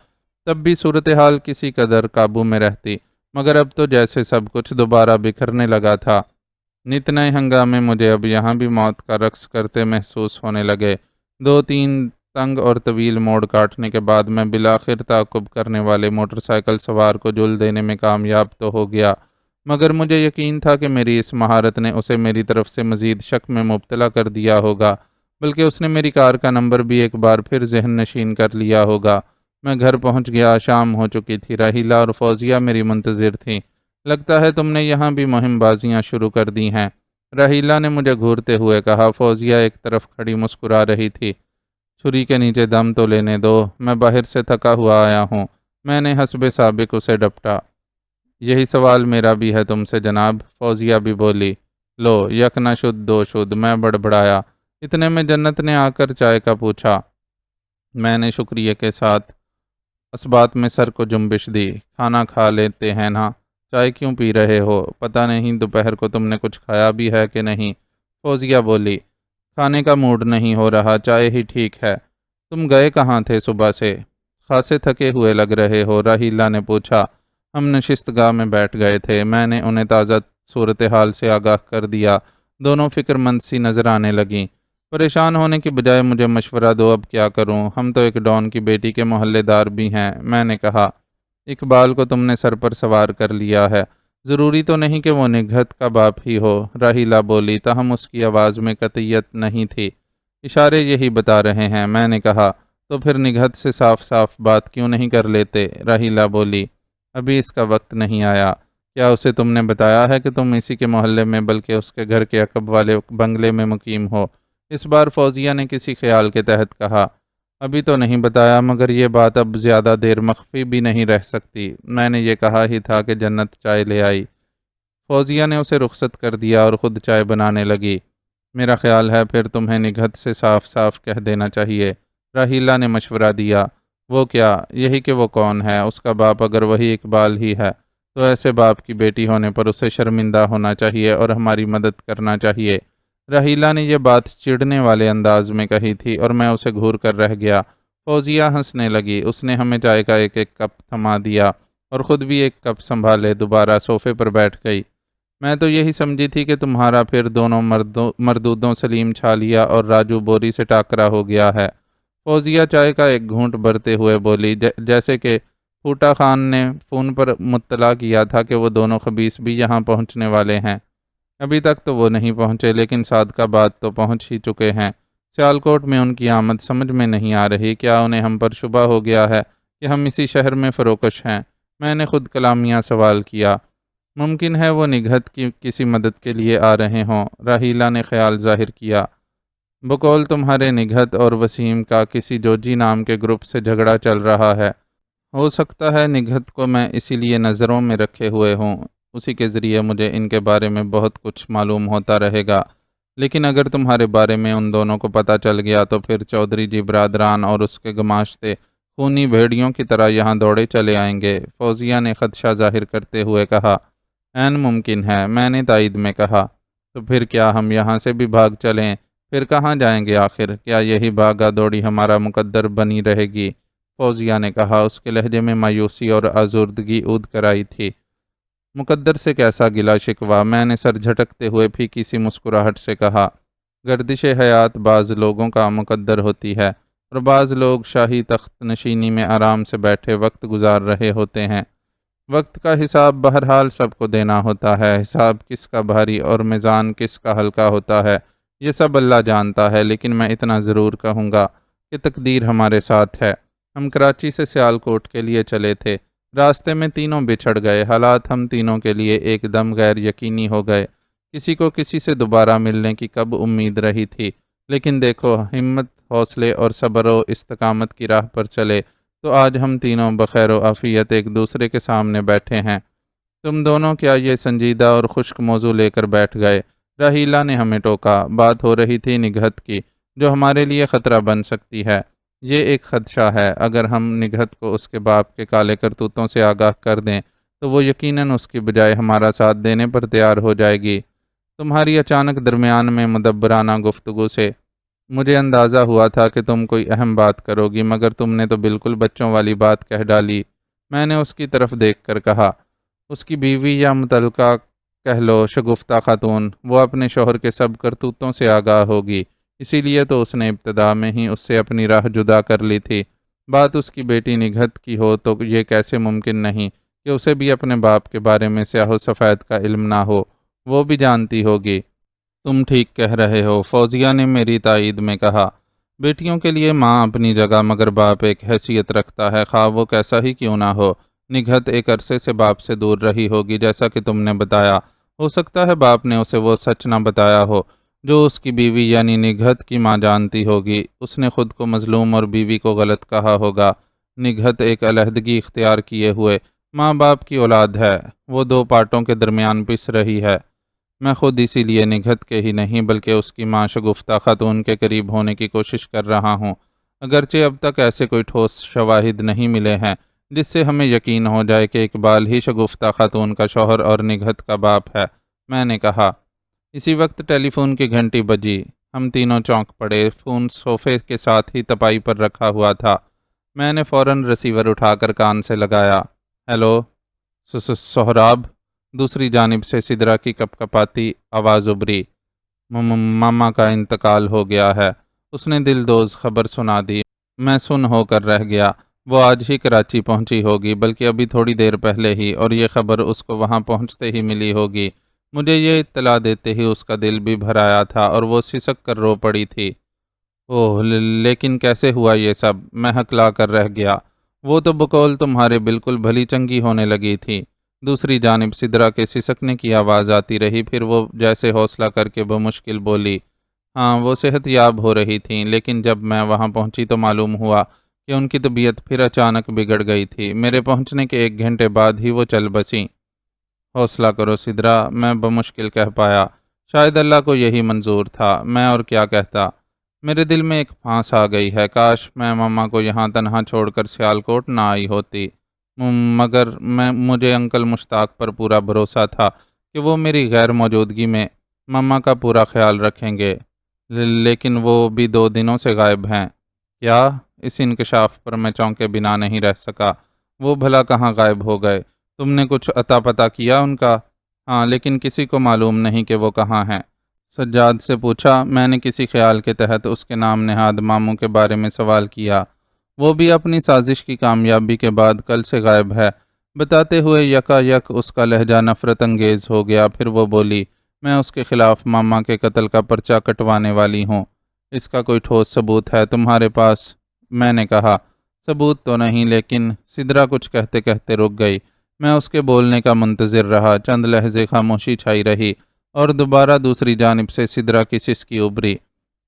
تب بھی صورتحال کسی قدر قابو میں رہتی، مگر اب تو جیسے سب کچھ دوبارہ بکھرنے لگا تھا۔ نت نئے ہنگامے مجھے اب یہاں بھی موت کا رقص کرتے محسوس ہونے لگے۔ 2-3 تنگ اور طویل موڑ کاٹنے کے بعد میں بالآخر تعاقب کرنے والے موٹر سائیکل سوار کو جل دینے میں کامیاب تو ہو گیا، مگر مجھے یقین تھا کہ میری اس مہارت نے اسے میری طرف سے مزید شک میں مبتلا کر دیا ہوگا، بلکہ اس نے میری کار کا نمبر بھی ایک بار پھر ذہن نشین کر لیا ہوگا۔ میں گھر پہنچ گیا، شام ہو چکی تھی۔ راحیلہ اور فوزیہ میری منتظر تھیں۔ لگتا ہے تم نے یہاں بھی مہم بازیاں شروع کر دی ہیں، راحیلہ نے مجھے گھورتے ہوئے کہا۔ فوزیہ ایک طرف کھڑی مسکرا رہی تھی۔ چھری کے نیچے دم تو لینے دو، میں باہر سے تھکا ہوا آیا ہوں، میں نے حسب سابق اسے ڈپٹا۔ یہی سوال میرا بھی ہے تم سے جناب، فوزیہ بھی بولی۔ لو، یک نہ شد دو شد، میں بڑبڑایا۔ اتنے میں جنت نے آ کر چائے کا پوچھا۔ میں نے شکریہ کے ساتھ اسبات میں سر کو جنبش دی۔ کھانا کھا لیتے ہیں نا، چائے کیوں پی رہے ہو؟ پتہ نہیں دوپہر کو تم نے کچھ کھایا بھی ہے کہ نہیں؟ فوزیہ بولی۔ کھانے کا موڈ نہیں ہو رہا، چائے ہی ٹھیک ہے۔ تم گئے کہاں تھے صبح سے؟ خاصے تھکے ہوئے لگ رہے ہو، راحیلہ نے پوچھا۔ ہم نشست گاہ میں بیٹھ گئے تھے، میں نے انہیں تازہ صورتحال سے آگاہ کر دیا۔ دونوں فکر مند سی نظر آنے لگیں۔ پریشان ہونے کی بجائے مجھے مشورہ دو، اب کیا کروں؟ ہم تو ایک ڈان کی بیٹی کے محلے دار بھی ہیں، میں نے کہا۔ اقبال کو تم نے سر پر سوار کر لیا ہے، ضروری تو نہیں کہ وہ نگہت کا باپ ہی ہو، راحیلہ بولی، تاہم اس کی آواز میں قطعیت نہیں تھی۔ اشارے یہی بتا رہے ہیں، میں نے کہا۔ تو پھر نگہت سے صاف صاف بات کیوں نہیں کر لیتے؟ راحیلہ بولی۔ ابھی اس کا وقت نہیں آیا۔ کیا اسے تم نے بتایا ہے کہ تم اسی کے محلے میں بلکہ اس کے گھر کے عقب والے بنگلے میں مقیم ہو؟ اس بار فوزیہ نے کسی خیال کے تحت کہا۔ ابھی تو نہیں بتایا، مگر یہ بات اب زیادہ دیر مخفی بھی نہیں رہ سکتی۔ میں نے یہ کہا ہی تھا کہ جنت چائے لے آئی۔ فوزیہ نے اسے رخصت کر دیا اور خود چائے بنانے لگی۔ میرا خیال ہے پھر تمہیں نگہت سے صاف صاف کہہ دینا چاہیے، راحیلہ نے مشورہ دیا۔ وہ کیا؟ یہی کہ وہ کون ہے؟ اس کا باپ اگر وہی اقبال ہی ہے تو ایسے باپ کی بیٹی ہونے پر اسے شرمندہ ہونا چاہیے اور ہماری مدد کرنا چاہیے۔ راحیلہ نے یہ بات چڑھنے والے انداز میں کہی تھی اور میں اسے گھور کر رہ گیا۔ فوزیہ ہنسنے لگی۔ اس نے ہمیں چائے کا ایک ایک کپ تھما دیا اور خود بھی ایک کپ سنبھالے دوبارہ صوفے پر بیٹھ گئی۔ میں تو یہی سمجھی تھی کہ تمہارا پھر دونوں مردودوں سلیم چھالیا اور راجو بوری سے ٹاکرا ہو گیا ہے۔ فوزیہ چائے کا ایک گھونٹ بھرتے ہوئے بولی، جیسے کہ پھوٹا خان نے فون پر مطلع کیا تھا کہ وہ دونوں خبیث بھی یہاں پہنچنے والے ہیں۔ ابھی تک تو وہ نہیں پہنچے، لیکن صادقہ باد تو پہنچ ہی چکے ہیں۔ سیالکوٹ میں ان کی آمد سمجھ میں نہیں آ رہی۔ کیا انہیں ہم پر شبہ ہو گیا ہے کہ ہم اسی شہر میں فروکش ہیں؟ میں نے خود کلامیہ سوال کیا۔ ممکن ہے وہ نگہت کی کسی مدد کے لیے آ رہے ہوں۔ راہیلہ نے خیال ظاہر کیا۔ بقول تمہارے نگہت اور وسیم کا کسی جوجی نام کے گروپ سے جھگڑا چل رہا ہے۔ ہو سکتا ہے نگہت کو میں اسی لیے نظروں میں رکھے ہوئے ہوں، اسی کے ذریعے مجھے ان کے بارے میں بہت کچھ معلوم ہوتا رہے گا۔ لیکن اگر تمہارے بارے میں ان دونوں کو پتہ چل گیا تو پھر چودھری جی برادران اور اس کے گماشتے خونی بھیڑیوں کی طرح یہاں دوڑے چلے آئیں گے۔ فوزیہ نے خدشہ ظاہر کرتے ہوئے کہا۔ عین ممکن ہے، میں نے تائید میں کہا۔ تو پھر کیا ہم یہاں سے بھی بھاگ چلیں؟ پھر کہاں جائیں گے آخر؟ کیا یہی بھاگا دوڑی ہمارا مقدر بنی رہے گی؟ فوزیہ نے کہا۔ اس کے لہجے میں مایوسی اور آزردگی عود کر آئی تھی۔ مقدر سے کیسا گلا شکوہ؟ میں نے سر جھٹکتے ہوئے پھیکی سی مسکراہٹ سے کہا۔ گردش حیات بعض لوگوں کا مقدر ہوتی ہے اور بعض لوگ شاہی تخت نشینی میں آرام سے بیٹھے وقت گزار رہے ہوتے ہیں۔ وقت کا حساب بہرحال سب کو دینا ہوتا ہے۔ حساب کس کا بھاری اور میزان کس کا ہلکا ہوتا ہے یہ سب اللہ جانتا ہے، لیکن میں اتنا ضرور کہوں گا کہ تقدیر ہمارے ساتھ ہے۔ ہم کراچی سے سیالکوٹ کے لیے چلے تھے۔ راستے میں تینوں بچھڑ گئے۔ حالات ہم تینوں کے لیے ایک دم غیر یقینی ہو گئے۔ کسی کو کسی سے دوبارہ ملنے کی کب امید رہی تھی، لیکن دیکھو ہمت، حوصلے اور صبر و استقامت کی راہ پر چلے تو آج ہم تینوں بخیر و عافیت ایک دوسرے کے سامنے بیٹھے ہیں۔ تم دونوں کیا یہ سنجیدہ اور خشک موضوع لے کر بیٹھ گئے؟ راہیلہ نے ہمیں ٹوکا۔ بات ہو رہی تھی نگہت کی، جو ہمارے لیے خطرہ بن سکتی ہے۔ یہ ایک خدشہ ہے، اگر ہم نگہت کو اس کے باپ کے کالے کرتوتوں سے آگاہ کر دیں تو وہ یقیناً اس کی بجائے ہمارا ساتھ دینے پر تیار ہو جائے گی۔ تمہاری اچانک درمیان میں مدبرانہ گفتگو سے مجھے اندازہ ہوا تھا کہ تم کوئی اہم بات کرو گی، مگر تم نے تو بالکل بچوں والی بات کہہ ڈالی۔ میں نے اس کی طرف دیکھ کر کہا۔ اس کی بیوی یا متعلقہ کہہ لو شگفتہ خاتون، وہ اپنے شوہر کے سب کرتوتوں سے آگاہ ہوگی، اسی لیے تو اس نے ابتدا میں ہی اس سے اپنی راہ جدا کر لی تھی۔ بات اس کی بیٹی نگہت کی ہو تو یہ کیسے ممکن نہیں کہ اسے بھی اپنے باپ کے بارے میں سیاہ و سفید کا علم نہ ہو، وہ بھی جانتی ہوگی۔ تم ٹھیک کہہ رہے ہو، فوزیہ نے میری تائید میں کہا۔ بیٹیوں کے لیے ماں اپنی جگہ مگر باپ ایک حیثیت رکھتا ہے، خواہ وہ کیسا ہی کیوں نہ ہو۔ نگہت ایک عرصے سے باپ سے دور رہی ہوگی جیسا کہ تم نے بتایا۔ ہو سکتا ہے باپ نے اسے وہ سچ نہ بتایا ہو جو اس کی بیوی یعنی نگہت کی ماں جانتی ہوگی۔ اس نے خود کو مظلوم اور بیوی کو غلط کہا ہوگا۔ نگہت ایک علیحدگی اختیار کیے ہوئے ماں باپ کی اولاد ہے، وہ دو پارٹوں کے درمیان پس رہی ہے۔ میں خود اسی لیے نگہت کے ہی نہیں بلکہ اس کی ماں شگفتہ خاتون کے قریب ہونے کی کوشش کر رہا ہوں، اگرچہ اب تک ایسے کوئی ٹھوس شواہد نہیں ملے ہیں جس سے ہمیں یقین ہو جائے کہ اقبال ہی شگفتہ خاتون کا شوہر اور نگہت کا باپ ہے، میں نے کہا۔ اسی وقت ٹیلی فون کی گھنٹی بجی۔ ہم تینوں چونک پڑے۔ فون صوفے کے ساتھ ہی تپائی پر رکھا ہوا تھا۔ میں نے فوراً ریسیور اٹھا کر کان سے لگایا۔ ہیلو سہراب؟ دوسری جانب سے سدرا کی کپکپاتی آواز ابھری۔ ماما کا انتقال ہو گیا ہے، اس نے دلدوز خبر سنا دی۔ میں سن ہو کر رہ گیا۔ وہ آج ہی کراچی پہنچی ہوگی، بلکہ ابھی تھوڑی دیر پہلے ہی، اور یہ خبر اس کو وہاں پہنچتے ہی ملی ہوگی۔ مجھے یہ اطلاع دیتے ہی اس کا دل بھی بھر آیا تھا اور وہ سسک کر رو پڑی تھی۔ اوہ لیکن کیسے ہوا یہ سب؟ میں ہکلا کر رہ گیا۔ وہ تو بقول تمہارے بالکل بھلی چنگی ہونے لگی تھی۔ دوسری جانب سدرا کے سسکنے کی آواز آتی رہی، پھر وہ جیسے حوصلہ کر کے بمشکل بولی۔ ہاں وہ صحت یاب ہو رہی تھیں، لیکن جب میں وہاں پہنچی تو معلوم ہوا کہ ان کی طبیعت پھر اچانک بگڑ گئی تھی۔ میرے پہنچنے کے 1 گھنٹے بعد ہی وہ چل بسیں۔ حوصلہ کرو سدرا، میں بمشکل کہہ پایا۔ شاید اللہ کو یہی منظور تھا، میں اور کیا کہتا۔ میرے دل میں ایک پھانس آ گئی ہے، کاش میں ماما کو یہاں تنہا چھوڑ کر سیالکوٹ نہ آئی ہوتی، مگر مجھے انکل مشتاق پر پورا بھروسہ تھا کہ وہ میری غیر موجودگی میں ماما کا پورا خیال رکھیں گے، لیکن وہ بھی 2 دنوں سے غائب ہیں۔ کیا؟ اس انکشاف پر میں چونکے بنا نہیں رہ سکا۔ وہ بھلا کہاں غائب ہو گئے؟ تم نے کچھ اتا پتا کیا ان کا؟ ہاں، لیکن کسی کو معلوم نہیں کہ وہ کہاں ہیں۔ سجاد سے پوچھا۔ میں نے کسی خیال کے تحت اس کے نام نہاد ماموں کے بارے میں سوال کیا۔ وہ بھی اپنی سازش کی کامیابی کے بعد کل سے غائب ہے، بتاتے ہوئے یکا یک اس کا لہجہ نفرت انگیز ہو گیا۔ پھر وہ بولی، میں اس کے خلاف ماما کے قتل کا پرچہ کٹوانے والی ہوں۔ اس کا کوئی ٹھوس ثبوت ہے تمہارے پاس؟ میں نے کہا، ثبوت تو نہیں، لیکن سدرا کچھ کہتے کہتے رک گئی۔ میں اس کے بولنے کا منتظر رہا۔ چند لحظے خاموشی چھائی رہی اور دوبارہ دوسری جانب سے سدرا کی سسکی ابھری،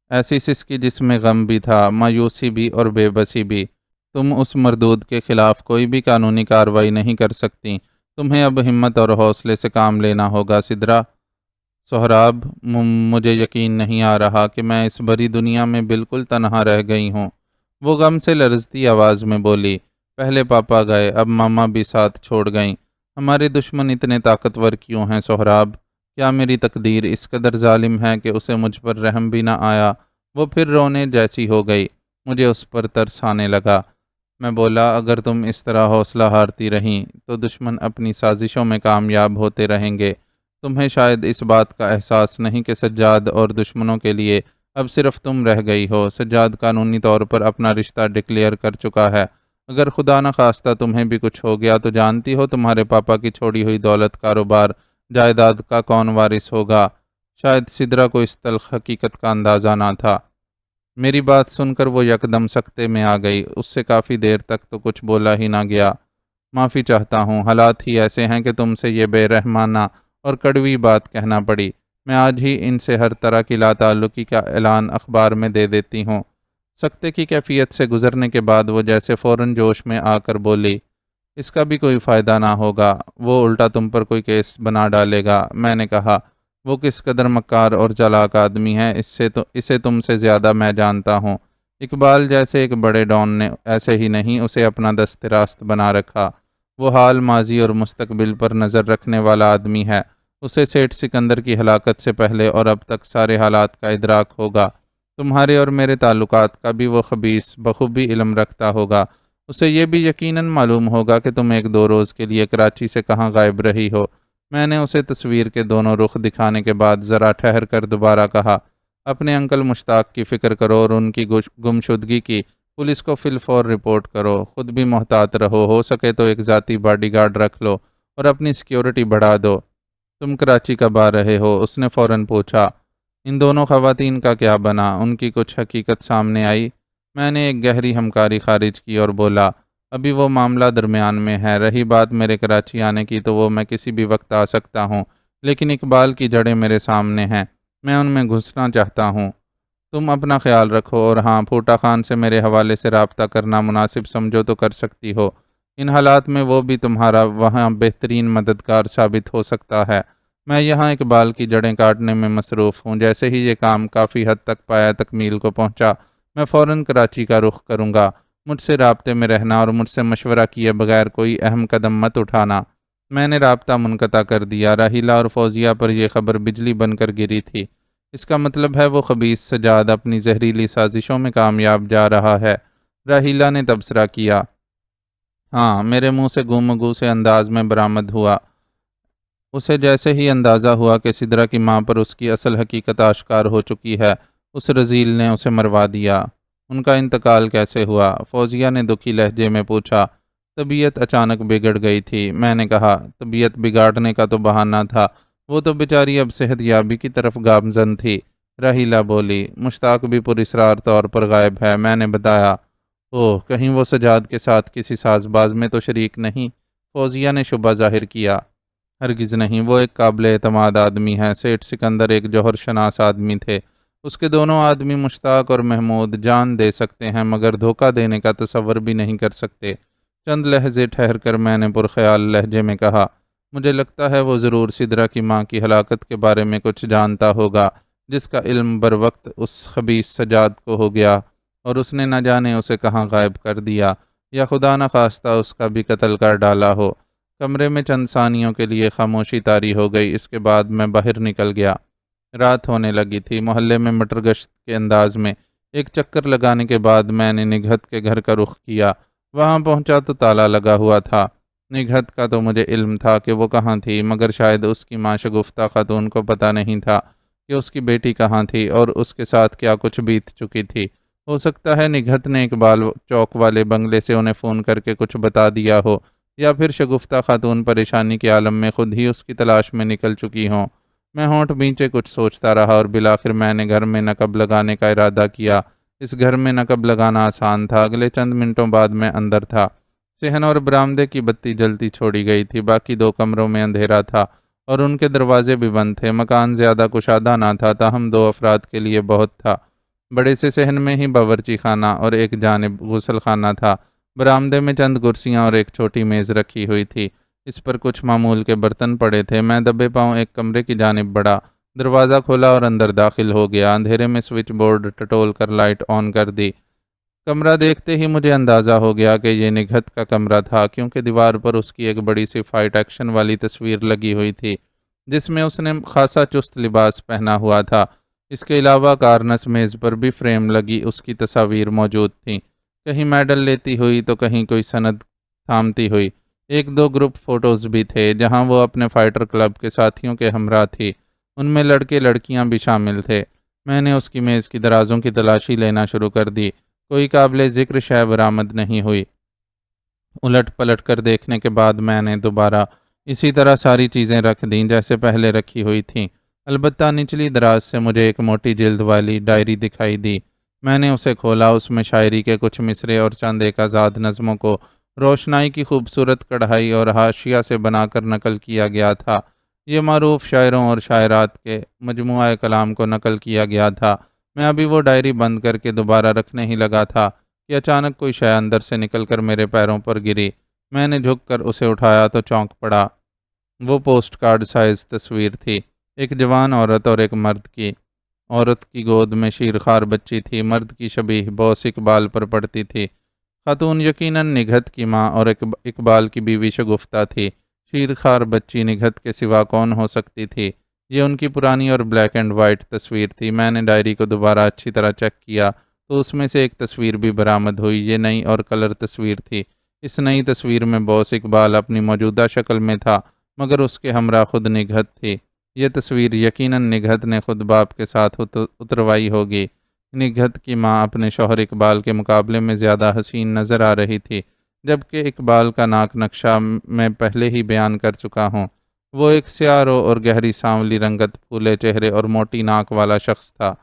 ایسی سسکی جس میں غم بھی تھا، مایوسی بھی اور بے بسی بھی۔ تم اس مردود کے خلاف کوئی بھی قانونی کارروائی نہیں کر سکتی، تمہیں اب ہمت اور حوصلے سے کام لینا ہوگا سدرا۔ سہراب، مجھے یقین نہیں آ رہا کہ میں اس بڑی دنیا میں بالکل تنہا رہ گئی ہوں، وہ غم سے لرزتی آواز میں بولی۔ پہلے پاپا گئے، اب ماما بھی ساتھ چھوڑ گئیں۔ ہمارے دشمن اتنے طاقتور کیوں ہیں سہراب؟ کیا میری تقدیر اس قدر ظالم ہے کہ اسے مجھ پر رحم بھی نہ آیا؟ وہ پھر رونے جیسی ہو گئی، مجھے اس پر ترس آنے لگا۔ میں بولا، اگر تم اس طرح حوصلہ ہارتی رہیں تو دشمن اپنی سازشوں میں کامیاب ہوتے رہیں گے۔ تمہیں شاید اس بات کا احساس نہیں کہ سجاد اور دشمنوں کے لیے اب صرف تم رہ گئی ہو۔ سجاد قانونی طور پر اپنا رشتہ ڈکلیئر کر چکا ہے۔ اگر خدا نخواستہ تمہیں بھی کچھ ہو گیا تو جانتی ہو تمہارے پاپا کی چھوڑی ہوئی دولت، کاروبار، جائیداد کا کون وارث ہوگا؟ شاید سدرا کو اس تلخ حقیقت کا اندازہ نہ تھا۔ میری بات سن کر وہ یکدم سکتے میں آ گئی، اس سے کافی دیر تک تو کچھ بولا ہی نہ گیا۔ معافی چاہتا ہوں، حالات ہی ایسے ہیں کہ تم سے یہ بے رحمانہ اور کڑوی بات کہنا پڑی۔ میں آج ہی ان سے ہر طرح کی لا تعلقی کا اعلان اخبار میں دے دیتی ہوں۔ سکتے کی کیفیت سے گزرنے کے بعد وہ جیسے فوراً جوش میں آ کر بولی، اس کا بھی کوئی فائدہ نہ ہوگا، وہ الٹا تم پر کوئی کیس بنا ڈالے گا۔ میں نے کہا، وہ کس قدر مکار اور چالاک آدمی ہے، اسے تم سے زیادہ میں جانتا ہوں۔ اقبال جیسے ایک بڑے ڈان نے ایسے ہی نہیں اسے اپنا دست راست بنا رکھا۔ وہ حال، ماضی اور مستقبل پر نظر رکھنے والا آدمی ہے۔ اسے سیٹھ سکندر کی ہلاکت سے پہلے اور اب تک سارے حالات کا ادراک ہوگا۔ تمہارے اور میرے تعلقات کا بھی وہ خبیث بخوبی علم رکھتا ہوگا۔ اسے یہ بھی یقیناً معلوم ہوگا کہ تم ایک دو روز کے لیے کراچی سے کہاں غائب رہی ہو۔ میں نے اسے تصویر کے دونوں رخ دکھانے کے بعد ذرا ٹھہر کر دوبارہ کہا، اپنے انکل مشتاق کی فکر کرو اور ان کی گمشدگی کی پولیس کو فی الفور رپورٹ کرو۔ خود بھی محتاط رہو، ہو سکے تو ایک ذاتی باڈی گارڈ رکھ لو اور اپنی سیکیورٹی بڑھا دو۔ تم کراچی کب آ رہے ہو؟ اس نے فوراً پوچھا۔ ان دونوں خواتین کا کیا بنا؟ ان کی کچھ حقیقت سامنے آئی؟ میں نے ایک گہری ہمکاری خارج کی اور بولا، ابھی وہ معاملہ درمیان میں ہے۔ رہی بات میرے کراچی آنے کی تو وہ میں کسی بھی وقت آ سکتا ہوں، لیکن اقبال کی جڑیں میرے سامنے ہیں، میں ان میں گھسنا چاہتا ہوں۔ تم اپنا خیال رکھو، اور ہاں، پھوٹا خان سے میرے حوالے سے رابطہ کرنا مناسب سمجھو تو کر سکتی ہو۔ ان حالات میں وہ بھی تمہارا وہاں بہترین مددگار ثابت ہو سکتا ہے۔ میں یہاں اقبال کی جڑیں کاٹنے میں مصروف ہوں۔ جیسے ہی یہ کام کافی حد تک پایا تکمیل کو پہنچا، میں فوراً کراچی کا رخ کروں گا۔ مجھ سے رابطے میں رہنا اور مجھ سے مشورہ کیے بغیر کوئی اہم قدم مت اٹھانا۔ میں نے رابطہ منقطع کر دیا۔ راحیلہ اور فوزیہ پر یہ خبر بجلی بن کر گری تھی۔ اس کا مطلب ہے وہ خبیث سجاد اپنی زہریلی سازشوں میں کامیاب جا رہا ہے۔ راحیلہ نے تبصرہ کیا۔ ہاں، میرے منہ سے گفتگو سے انداز میں برآمد ہوا۔ اسے جیسے ہی اندازہ ہوا کہ سدرا کی ماں پر اس کی اصل حقیقت آشکار ہو چکی ہے، اس رذیل نے اسے مروا دیا۔ ان کا انتقال کیسے ہوا؟ فوزیہ نے دکھی لہجے میں پوچھا۔ طبیعت اچانک بگڑ گئی تھی۔ میں نے کہا، طبیعت بگاڑنے کا تو بہانہ تھا، وہ تو بیچاری اب صحت یابی کی طرف گامزن تھی۔ راحیلہ بولی، مشتاق بھی پراسرار طور پر غائب ہے۔ میں نے بتایا۔ اوہ، کہیں وہ سجاد کے ساتھ کسی ساز باز میں تو شریک نہیں؟ فوزیہ نے شبہ ظاہر کیا۔ ہرگز نہیں، وہ ایک قابل اعتماد آدمی ہے۔ سیٹھ سکندر ایک جوہر شناس آدمی تھے۔ اس کے دونوں آدمی مشتاق اور محمود جان دے سکتے ہیں مگر دھوکہ دینے کا تصور بھی نہیں کر سکتے۔ چند لحظے ٹھہر کر میں نے پرخیال لہجے میں کہا، مجھے لگتا ہے وہ ضرور سدرا کی ماں کی ہلاکت کے بارے میں کچھ جانتا ہوگا، جس کا علم بروقت اس خبیث سجاد کو ہو گیا اور اس نے نہ جانے اسے کہاں غائب کر دیا، یا خدا نخواستہ اس کا بھی قتل کر ڈالا ہو۔ کمرے میں چند ثانیوں کے لیے خاموشی طاری ہو گئی۔ اس کے بعد میں باہر نکل گیا۔ رات ہونے لگی تھی۔ محلے میں مٹر گشت کے انداز میں ایک چکر لگانے کے بعد میں نے نگہت کے گھر کا رخ کیا۔ وہاں پہنچا تو تالا لگا ہوا تھا۔ نگہت کا تو مجھے علم تھا کہ وہ کہاں تھی، مگر شاید اس کی ماں شگفتہ خاتون کو پتہ نہیں تھا کہ اس کی بیٹی کہاں تھی اور اس کے ساتھ کیا کچھ بیت چکی تھی۔ ہو سکتا ہے نگہت نے اقبال چوک والے بنگلے سے انہیں فون کر کے کچھ بتا دیا ہو، یا پھر شگفتہ خاتون پریشانی کے عالم میں خود ہی اس کی تلاش میں نکل چکی ہوں۔ میں ہونٹ بھینچے کچھ سوچتا رہا اور بالآخر میں نے گھر میں نقب لگانے کا ارادہ کیا۔ اس گھر میں نقب لگانا آسان تھا۔ اگلے چند منٹوں بعد میں اندر تھا۔ صحن اور برآمدے کی بتی جلتی چھوڑی گئی تھی، باقی 2 کمروں میں اندھیرا تھا اور ان کے دروازے بھی بند تھے۔ مکان زیادہ کشادہ نہ تھا، تاہم 2 افراد کے لیے بہت تھا۔ بڑے سے صحن میں ہی باورچی خانہ اور ایک جانب غسل خانہ تھا۔ برآمدے میں چند کرسیاں اور ایک چھوٹی میز رکھی ہوئی تھی، اس پر کچھ معمول کے برتن پڑے تھے۔ میں دبے پاؤں ایک کمرے کی جانب بڑھا، دروازہ کھولا اور اندر داخل ہو گیا۔ اندھیرے میں سوئچ بورڈ ٹٹول کر لائٹ آن کر دی۔ کمرہ دیکھتے ہی مجھے اندازہ ہو گیا کہ یہ نگہت کا کمرہ تھا، کیونکہ دیوار پر اس کی ایک بڑی سی فائٹ ایکشن والی تصویر لگی ہوئی تھی، جس میں اس نے خاصا چست لباس پہنا ہوا تھا۔ اس کے علاوہ کارنس میز پر بھی فریم لگی اس کی تصاویر موجود تھیں، کہیں میڈل لیتی ہوئی تو کہیں کوئی سند تھامتی ہوئی۔ 1-2 گروپ فوٹوز بھی تھے جہاں وہ اپنے فائٹر کلب کے ساتھیوں کے ہمراہ تھی، ان میں لڑکے لڑکیاں بھی شامل تھے۔ میں نے اس کی میز کی درازوں کی تلاشی لینا شروع کر دی، کوئی قابل ذکر شے برآمد نہیں ہوئی۔ الٹ پلٹ کر دیکھنے کے بعد میں نے دوبارہ اسی طرح ساری چیزیں رکھ دیں جیسے پہلے رکھی ہوئی تھیں۔ البتہ نچلی دراز سے مجھے ایک موٹی جلد والی ڈائری دکھائی دی۔ میں نے اسے کھولا، اس میں شاعری کے کچھ مصرے اور چند ایک آزاد نظموں کو روشنائی کی خوبصورت کڑھائی اور حاشیہ سے بنا کر نقل کیا گیا تھا۔ یہ معروف شاعروں اور شاعرات کے مجموعہ کلام کو نقل کیا گیا تھا۔ میں ابھی وہ ڈائری بند کر کے دوبارہ رکھنے ہی لگا تھا کہ اچانک کوئی شے اندر سے نکل کر میرے پیروں پر گری۔ میں نے جھک کر اسے اٹھایا تو چونک پڑا۔ وہ پوسٹ کارڈ سائز تصویر تھی، ایک جوان عورت اور ایک مرد کی۔ عورت کی گود میں شیرخوار بچی تھی، مرد کی شبیہ بوس اقبال پر پڑتی تھی۔ خاتون یقیناً نگہت کی ماں اور اقبال کی بیوی شگفتہ تھی۔ شیرخوار بچی نگہت کے سوا کون ہو سکتی تھی؟ یہ ان کی پرانی اور بلیک اینڈ وائٹ تصویر تھی۔ میں نے ڈائری کو دوبارہ اچھی طرح چیک کیا تو اس میں سے ایک تصویر بھی برآمد ہوئی۔ یہ نئی اور کلر تصویر تھی۔ اس نئی تصویر میں بوس اقبال اپنی موجودہ شکل میں تھا، مگر اس کے ہمراہ خود نگہت تھی۔ یہ تصویر یقیناً نگہت نے خود باپ کے ساتھ اتروائی ہوگی۔ نگہت کی ماں اپنے شوہر اقبال کے مقابلے میں زیادہ حسین نظر آ رہی تھی، جبکہ اقبال کا ناک نقشہ میں پہلے ہی بیان کر چکا ہوں۔ وہ ایک سیاہ رو اور گہری سانولی رنگت، پھولے چہرے اور موٹی ناک والا شخص تھا۔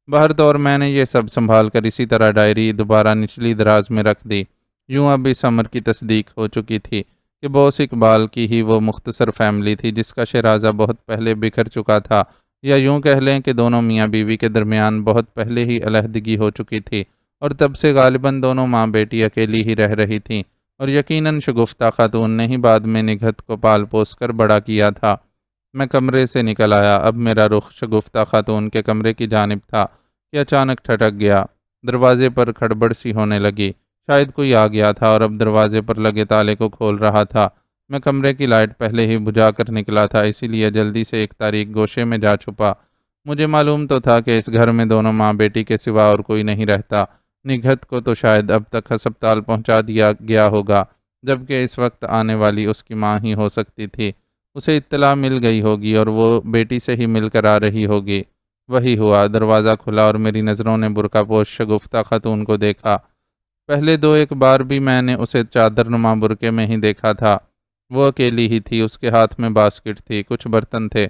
بہرطور میں نے یہ سب سنبھال کر اسی طرح ڈائری دوبارہ نچلی دراز میں رکھ دی۔ یوں اب اس امر کی تصدیق ہو چکی تھی کہ بوس اقبال کی ہی وہ مختصر فیملی تھی جس کا شیرازہ بہت پہلے بکھر چکا تھا، یا یوں کہہ لیں کہ دونوں میاں بیوی کے درمیان بہت پہلے ہی علیحدگی ہو چکی تھی، اور تب سے غالباً دونوں ماں بیٹی اکیلی ہی رہ رہی تھیں، اور یقیناً شگفتہ خاتون نے ہی بعد میں نگہت کو پال پوس کر بڑا کیا تھا۔ میں کمرے سے نکل آیا۔ اب میرا رخ شگفتہ خاتون کے کمرے کی جانب تھا کہ اچانک ٹھٹک گیا۔ دروازے پر کھڑبڑ سی ہونے لگی، شاید کوئی آ گیا تھا اور اب دروازے پر لگے تالے کو کھول رہا تھا۔ میں کمرے کی لائٹ پہلے ہی بجھا کر نکلا تھا، اسی لیے جلدی سے ایک تاریک گوشے میں جا چھپا۔ مجھے معلوم تو تھا کہ اس گھر میں دونوں ماں بیٹی کے سوا اور کوئی نہیں رہتا۔ نگہت کو تو شاید اب تک ہسپتال پہنچا دیا گیا ہوگا، جبکہ اس وقت آنے والی اس کی ماں ہی ہو سکتی تھی۔ اسے اطلاع مل گئی ہوگی اور وہ بیٹی سے ہی مل کر آ رہی ہوگی۔ وہی ہوا، دروازہ کھلا اور میری نظروں نے برقع پوش شگفتہ خاتون کو دیکھا۔ پہلے 2-1 بار بھی میں نے اسے چادر نما برقعے میں ہی دیکھا تھا۔ وہ اکیلی ہی تھی، اس کے ہاتھ میں باسکٹ تھی، کچھ برتن تھے۔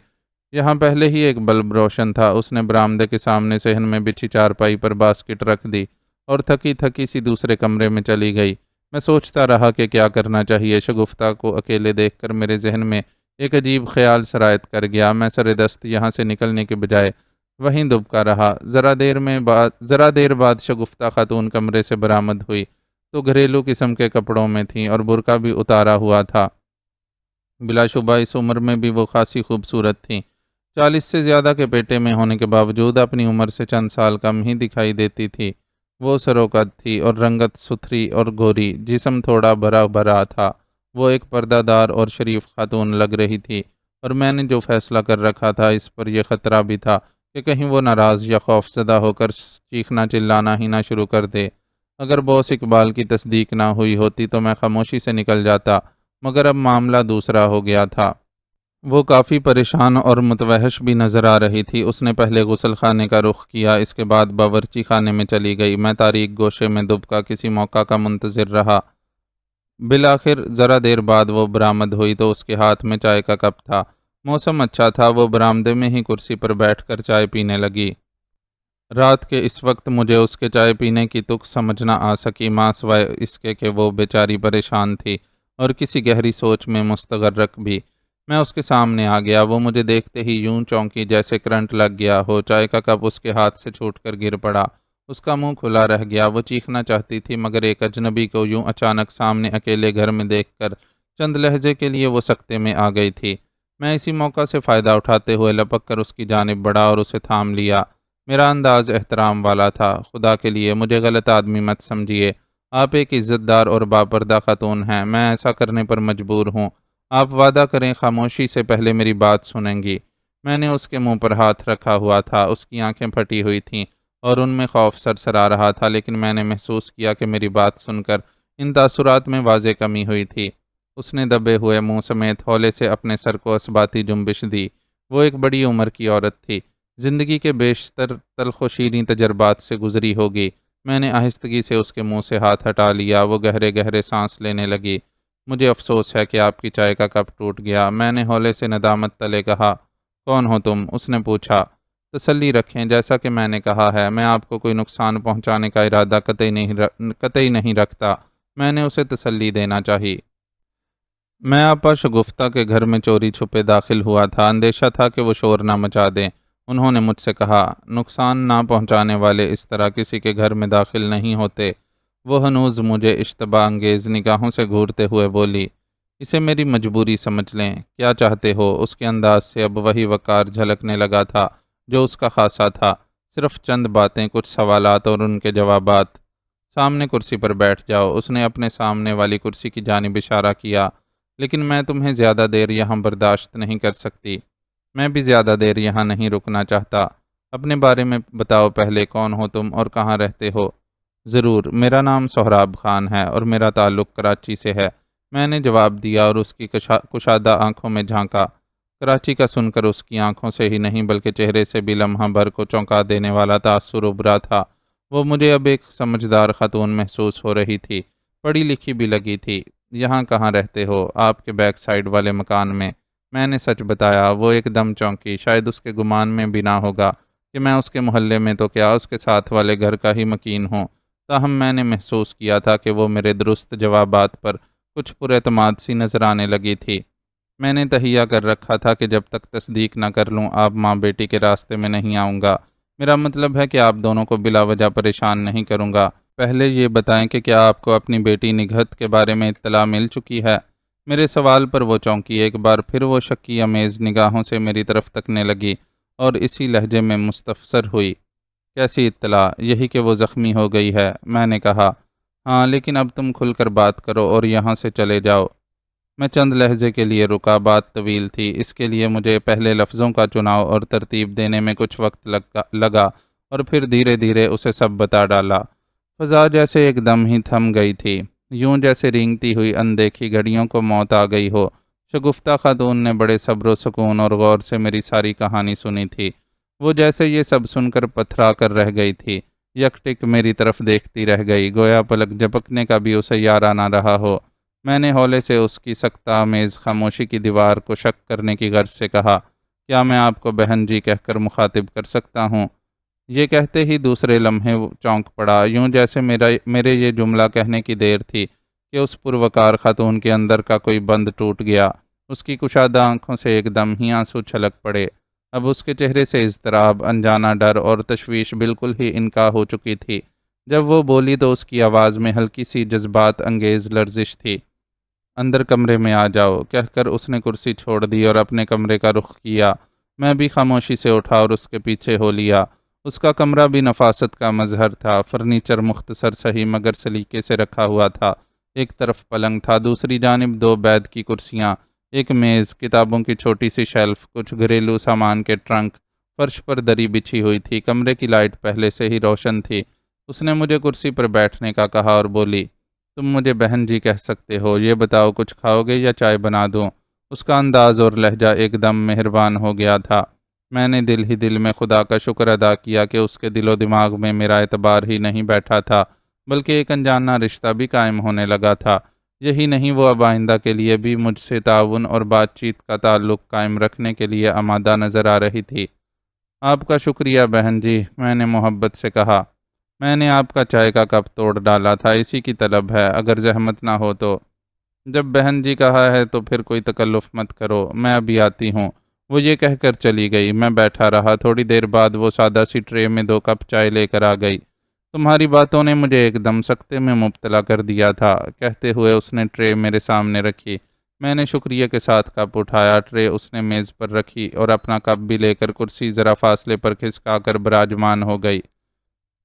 یہاں پہلے ہی ایک بلب روشن تھا۔ اس نے برآمدے کے سامنے صحن میں بچھی چارپائی پر باسکٹ رکھ دی اور تھکی تھکی سی دوسرے کمرے میں چلی گئی۔ میں سوچتا رہا کہ کیا کرنا چاہیے۔ شگفتہ کو اکیلے دیکھ کر میرے ذہن میں ایک عجیب خیال سرایت کر گیا۔ میں سر دست یہاں سے نکلنے کے بجائے وہیں دبکا رہا۔ ذرا دیر بعد شگفتہ خاتون کمرے سے برآمد ہوئی تو گھریلو قسم کے کپڑوں میں تھیں اور برقع بھی اتارا ہوا تھا۔ بلا شبہ اس عمر میں بھی وہ خاصی خوبصورت تھیں۔ 40 سے زیادہ کے پیٹے میں ہونے کے باوجود اپنی عمر سے چند سال کم ہی دکھائی دیتی تھی۔ وہ سروقد تھی اور رنگت ستھری اور گوری، جسم تھوڑا بھرا بھرا تھا۔ وہ ایک پردہ دار اور شریف خاتون لگ رہی تھی، اور میں نے جو فیصلہ کر رکھا تھا اس پر یہ خطرہ بھی تھا کہ کہیں وہ ناراض یا خوف زدہ ہو کر چیخنا چلانا ہی نہ شروع کر دے۔ اگر بوس اقبال کی تصدیق نہ ہوئی ہوتی تو میں خاموشی سے نکل جاتا، مگر اب معاملہ دوسرا ہو گیا تھا۔ وہ کافی پریشان اور متوحش بھی نظر آ رہی تھی۔ اس نے پہلے غسل خانے کا رخ کیا، اس کے بعد باورچی خانے میں چلی گئی۔ میں تاریک گوشے میں دبکا کسی موقع کا منتظر رہا۔ بالآخر ذرا دیر بعد وہ برآمد ہوئی تو اس کے ہاتھ میں چائے کا کپ تھا۔ موسم اچھا تھا، وہ برآمدے میں ہی کرسی پر بیٹھ کر چائے پینے لگی۔ رات کے اس وقت مجھے اس کے چائے پینے کی تک سمجھ نہ آ سکی، ماں سوائے اس کے کہ وہ بیچاری پریشان تھی اور کسی گہری سوچ میں مستغرق بھی۔ میں اس کے سامنے آ گیا، وہ مجھے دیکھتے ہی یوں چونکی جیسے کرنٹ لگ گیا ہو، چائے کا کپ اس کے ہاتھ سے چھوٹ کر گر پڑا، اس کا منہ کھلا رہ گیا، وہ چیخنا چاہتی تھی مگر ایک اجنبی کو یوں اچانک سامنے اکیلے گھر میں دیکھ کر چند لہجے کے لیے وہ سکتے میں آ گئی تھی۔ میں اسی موقع سے فائدہ اٹھاتے ہوئے لپک کر اس کی جانب بڑھا اور اسے تھام لیا۔ میرا انداز احترام والا تھا، خدا کے لیے مجھے غلط آدمی مت سمجھیے، آپ ایک عزت دار اور باپردہ خاتون ہیں، میں ایسا کرنے پر مجبور ہوں، آپ وعدہ کریں خاموشی سے پہلے میری بات سنیں گی۔ میں نے اس کے منہ پر ہاتھ رکھا ہوا تھا، اس کی آنکھیں پھٹی ہوئی تھیں اور ان میں خوف سرسرا رہا تھا، لیکن میں نے محسوس کیا کہ میری بات سن کر ان تاثرات میں واضح کمی ہوئی تھی۔ اس نے دبے ہوئے منہ سمیت ہولے سے اپنے سر کو اثباتی جنبش دی۔ وہ ایک بڑی عمر کی عورت تھی، زندگی کے بیشتر تلخ و شیریں تجربات سے گزری ہوگی۔ میں نے آہستگی سے اس کے منہ سے ہاتھ ہٹا لیا، وہ گہرے گہرے سانس لینے لگی۔ مجھے افسوس ہے کہ آپ کی چائے کا کپ ٹوٹ گیا، میں نے ہولے سے ندامت تلے کہا۔ کون ہو تم؟ اس نے پوچھا۔ تسلی رکھیں، جیسا کہ میں نے کہا ہے، میں آپ کو کوئی نقصان پہنچانے کا ارادہ قطعی نہیں رکھتا، میں نے اسے تسلی دینا چاہی۔ میں آپا شگفتہ کے گھر میں چوری چھپے داخل ہوا تھا، اندیشہ تھا کہ وہ شور نہ مچا دیں۔ انہوں نے مجھ سے کہا، نقصان نہ پہنچانے والے اس طرح کسی کے گھر میں داخل نہیں ہوتے۔ وہ ہنوز مجھے اشتباہ انگیز نگاہوں سے گھورتے ہوئے بولی، اسے میری مجبوری سمجھ لیں، کیا چاہتے ہو؟ اس کے انداز سے اب وہی وقار جھلکنے لگا تھا جو اس کا خاصہ تھا۔ صرف چند باتیں، کچھ سوالات اور ان کے جوابات۔ سامنے کرسی پر بیٹھ جاؤ، اس نے اپنے سامنے والی کرسی کی جانب اشارہ کیا۔ لیکن میں تمہیں زیادہ دیر یہاں برداشت نہیں کر سکتی، میں بھی زیادہ دیر یہاں نہیں رکنا چاہتا۔ اپنے بارے میں بتاؤ پہلے، کون ہو تم اور کہاں رہتے ہو؟ ضرور، میرا نام سہراب خان ہے اور میرا تعلق کراچی سے ہے، میں نے جواب دیا اور اس کی کشادہ آنکھوں میں جھانکا۔ کراچی کا سن کر اس کی آنکھوں سے ہی نہیں بلکہ چہرے سے بھی لمحہ بھر کو چونکا دینے والا تاثر ابھرا تھا۔ وہ مجھے اب ایک سمجھدار خاتون محسوس ہو رہی تھی، پڑھی لکھی بھی لگی تھی۔ یہاں کہاں رہتے ہو؟ آپ کے بیک سائڈ والے مکان میں نے سچ بتایا۔ وہ ایک دم چونکی، شاید اس کے گمان میں بھی نہ ہوگا کہ میں اس کے محلے میں تو کیا اس کے ساتھ والے گھر کا ہی مکین ہوں، تاہم میں نے محسوس کیا تھا کہ وہ میرے درست جوابات پر کچھ پر اعتماد سی نظر آنے لگی تھی۔ میں نے تہیہ کر رکھا تھا کہ جب تک تصدیق نہ کر لوں آپ ماں بیٹی کے راستے میں نہیں آؤں گا، میرا مطلب ہے کہ آپ دونوں کو بلا وجہ پریشان نہیں کروں گا۔ پہلے یہ بتائیں کہ کیا آپ کو اپنی بیٹی نگہت کے بارے میں اطلاع مل چکی ہے؟ میرے سوال پر وہ چونکی، ایک بار پھر وہ شکی امیز نگاہوں سے میری طرف تکنے لگی اور اسی لہجے میں مستفسر ہوئی، کیسی اطلاع؟ یہی کہ وہ زخمی ہو گئی ہے، میں نے کہا۔ ہاں، لیکن اب تم کھل کر بات کرو اور یہاں سے چلے جاؤ۔ میں چند لہجے کے لیے رکا، بات طویل تھی، اس کے لیے مجھے پہلے لفظوں کا چناؤ اور ترتیب دینے میں کچھ وقت لگا اور پھر دھیرے دھیرے اسے سب بتا ڈالا۔ فضا جیسے ایک دم ہی تھم گئی تھی، یوں جیسے رینگتی ہوئی اندیکھی گھڑیوں کو موت آ گئی ہو۔ شگفتہ خاتون نے بڑے صبر و سکون اور غور سے میری ساری کہانی سنی تھی۔ وہ جیسے یہ سب سن کر پتھرا کر رہ گئی تھی، یک ٹک میری طرف دیکھتی رہ گئی، گویا پلک جھپکنے کا بھی اسے یارہ نہ رہا ہو۔ میں نے ہولے سے اس کی سکتہ آمیز خاموشی کی دیوار کو شک کرنے کی غرض سے کہا، کیا میں آپ کو بہن جی کہہ کر مخاطب کر سکتا ہوں؟ یہ کہتے ہی دوسرے لمحے وہ چونک پڑا، یوں جیسے میرے یہ جملہ کہنے کی دیر تھی کہ اس پروکار خاتون کے اندر کا کوئی بند ٹوٹ گیا۔ اس کی کشادہ آنکھوں سے ایک دم ہی آنسو چھلک پڑے۔ اب اس کے چہرے سے اضطراب، انجانہ ڈر اور تشویش بالکل ہی انکا ہو چکی تھی۔ جب وہ بولی تو اس کی آواز میں ہلکی سی جذبات انگیز لرزش تھی۔ اندر کمرے میں آ جاؤ، کہہ کر اس نے کرسی چھوڑ دی اور اپنے کمرے کا رخ کیا۔ میں بھی خاموشی سے اٹھا اور اس کے پیچھے ہو لیا۔ اس کا کمرہ بھی نفاست کا مظہر تھا، فرنیچر مختصر صحیح مگر سلیقے سے رکھا ہوا تھا۔ ایک طرف پلنگ تھا، دوسری جانب دو بیت کی کرسیاں، ایک میز، کتابوں کی چھوٹی سی شیلف، کچھ گھریلو سامان کے ٹرنک، فرش پر دری بچھی ہوئی تھی۔ کمرے کی لائٹ پہلے سے ہی روشن تھی۔ اس نے مجھے کرسی پر بیٹھنے کا کہا اور بولی، تم مجھے بہن جی کہہ سکتے ہو، یہ بتاؤ کچھ کھاؤ گے یا چائے بنا دوں؟ اس کا انداز اور لہجہ ایک دم مہربان ہو گیا تھا۔ میں نے دل ہی دل میں خدا کا شکر ادا کیا کہ اس کے دل و دماغ میں میرا اعتبار ہی نہیں بیٹھا تھا بلکہ ایک انجانہ رشتہ بھی قائم ہونے لگا تھا۔ یہی نہیں، وہ اب آئندہ کے لیے بھی مجھ سے تعاون اور بات چیت کا تعلق قائم رکھنے کے لیے آمادہ نظر آ رہی تھی۔ آپ کا شکریہ بہن جی، میں نے محبت سے کہا۔ میں نے آپ کا چائے کا کپ توڑ ڈالا تھا، اسی کی طلب ہے، اگر زحمت نہ ہو تو۔ جب بہن جی کہا ہے تو پھر کوئی تکلف مت کرو، میں ابھی آتی ہوں۔ وہ یہ کہہ کر چلی گئی۔ میں بیٹھا رہا، تھوڑی دیر بعد وہ سادہ سی ٹرے میں 2 کپ چائے لے کر آ گئی۔ تمہاری باتوں نے مجھے ایک دم سکتے میں مبتلا کر دیا تھا، کہتے ہوئے اس نے ٹرے میرے سامنے رکھی۔ میں نے شکریہ کے ساتھ کپ اٹھایا، ٹرے اس نے میز پر رکھی اور اپنا کپ بھی لے کر کرسی ذرا فاصلے پر کھسکا کر براجمان ہو گئی۔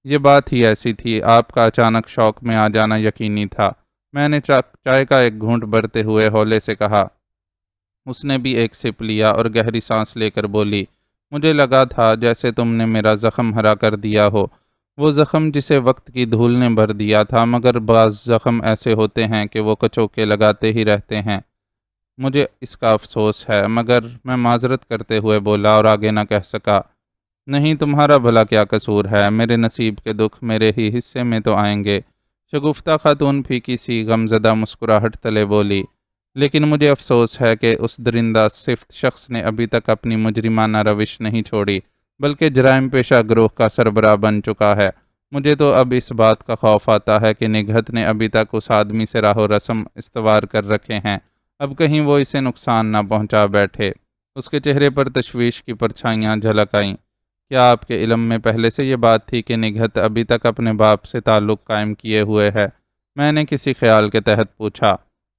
یہ بات ہی ایسی تھی، آپ کا اچانک شوق میں آ جانا یقینی تھا۔ میں نے چائے کا ایک گھونٹ بھرتے ہوئے ہولے سے کہا۔ اس نے بھی ایک سپ لیا اور گہری سانس لے کر بولی، مجھے لگا تھا جیسے تم نے میرا زخم ہرا کر دیا ہو، وہ زخم جسے وقت کی دھول نے بھر دیا تھا، مگر بعض زخم ایسے ہوتے ہیں کہ وہ کچوکے لگاتے ہی رہتے ہیں۔ مجھے اس کا افسوس ہے، مگر میں معذرت کرتے ہوئے بولا اور آگے نہ کہہ سکا۔ نہیں، تمہارا بھلا کیا قصور ہے، میرے نصیب کے دکھ میرے ہی حصے میں تو آئیں گے۔ شگفتہ خاتون پھیکی سی غمزدہ مسکراہٹ تلے بولی، لیکن مجھے افسوس ہے کہ اس درندہ صفت شخص نے ابھی تک اپنی مجرمانہ روش نہیں چھوڑی، بلکہ جرائم پیشہ گروہ کا سربراہ بن چکا ہے۔ مجھے تو اب اس بات کا خوف آتا ہے کہ نگہت نے ابھی تک اس آدمی سے راہ و رسم استوار کر رکھے ہیں، اب کہیں وہ اسے نقصان نہ پہنچا بیٹھے۔ اس کے چہرے پر تشویش کی پرچھائیاں جھلک آئیں۔ کیا آپ کے علم میں پہلے سے یہ بات تھی کہ نگہت ابھی تک اپنے باپ سے تعلق قائم کیے ہوئے ہے؟ میں نے کسی خیال کے تحت پوچھا۔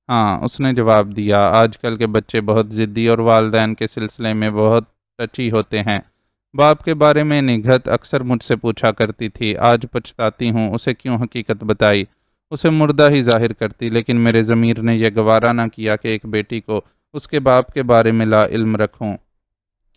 ہاں، اس نے جواب دیا، آج کل کے بچے بہت ضدی اور والدین کے سلسلے میں بہت ٹچی ہوتے ہیں۔ باپ کے بارے میں نگہت اکثر مجھ سے پوچھا کرتی تھی، آج پچھتاتی ہوں اسے کیوں حقیقت بتائی، اسے مردہ ہی ظاہر کرتی، لیکن میرے ضمیر نے یہ گوارا نہ کیا کہ ایک بیٹی کو اس کے باپ کے بارے میں لا علم رکھوں۔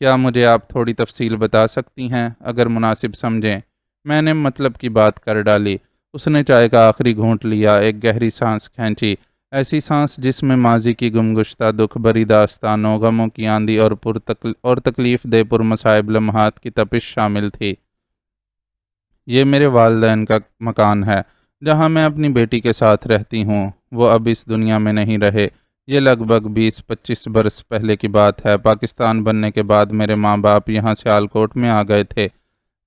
کیا مجھے آپ تھوڑی تفصیل بتا سکتی ہیں، اگر مناسب سمجھیں؟ میں نے مطلب کی بات کر ڈالی۔ اس نے چائے کا آخری گھونٹ لیا، ایک گہری سانس کھینچی، ایسی سانس جس میں ماضی کی گمگشتہ دکھ بری داستانوں، غموں کی آندھی اور تکلیف دہ پرمصائب لمحات کی تپش شامل تھی۔ یہ میرے والدین کا مکان ہے، جہاں میں اپنی بیٹی کے ساتھ رہتی ہوں۔ وہ اب اس دنیا میں نہیں رہے۔ یہ لگ بھگ 20-25 برس پہلے کی بات ہے۔ پاکستان بننے کے بعد میرے ماں باپ یہاں سیالکوٹ میں آ گئے تھے۔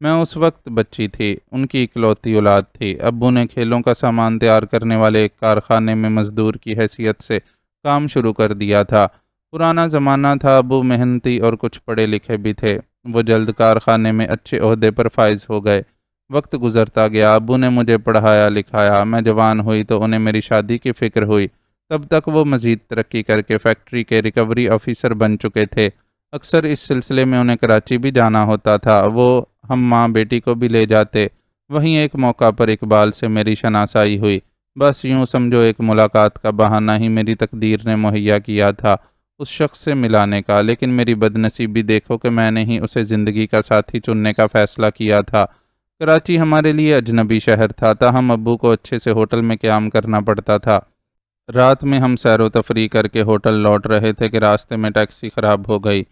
میں اس وقت بچی تھی، ان کی اکلوتی اولاد تھی۔ ابو نے کھیلوں کا سامان تیار کرنے والے ایک کارخانے میں مزدور کی حیثیت سے کام شروع کر دیا تھا۔ پرانا زمانہ تھا، ابو محنتی اور کچھ پڑھے لکھے بھی تھے۔ وہ جلد کارخانے میں اچھے عہدے پر فائز ہو گئے۔ وقت گزرتا گیا، ابو نے مجھے پڑھایا لکھایا، میں جوان ہوئی تو انہیں میری شادی کی فکر ہوئی۔ تب تک وہ مزید ترقی کر کے فیکٹری کے ریکوری آفیسر بن چکے تھے۔ اکثر اس سلسلے میں انہیں کراچی بھی جانا ہوتا تھا، وہ ہم ماں بیٹی کو بھی لے جاتے۔ وہیں ایک موقع پر اقبال سے میری شناسائی ہوئی۔ بس یوں سمجھو ایک ملاقات کا بہانہ ہی میری تقدیر نے مہیا کیا تھا اس شخص سے ملانے کا، لیکن میری بدنصیبی دیکھو کہ میں نے ہی اسے زندگی کا ساتھی چننے کا فیصلہ کیا تھا۔ کراچی ہمارے لیے اجنبی شہر تھا، تاہم ابو کو اچھے سے ہوٹل میں قیام کرنا پڑتا تھا۔ رات میں ہم سیر و تفریح کر کے ہوٹل لوٹ رہے تھے کہ راستے میں ٹیکسی خراب ہو گئی۔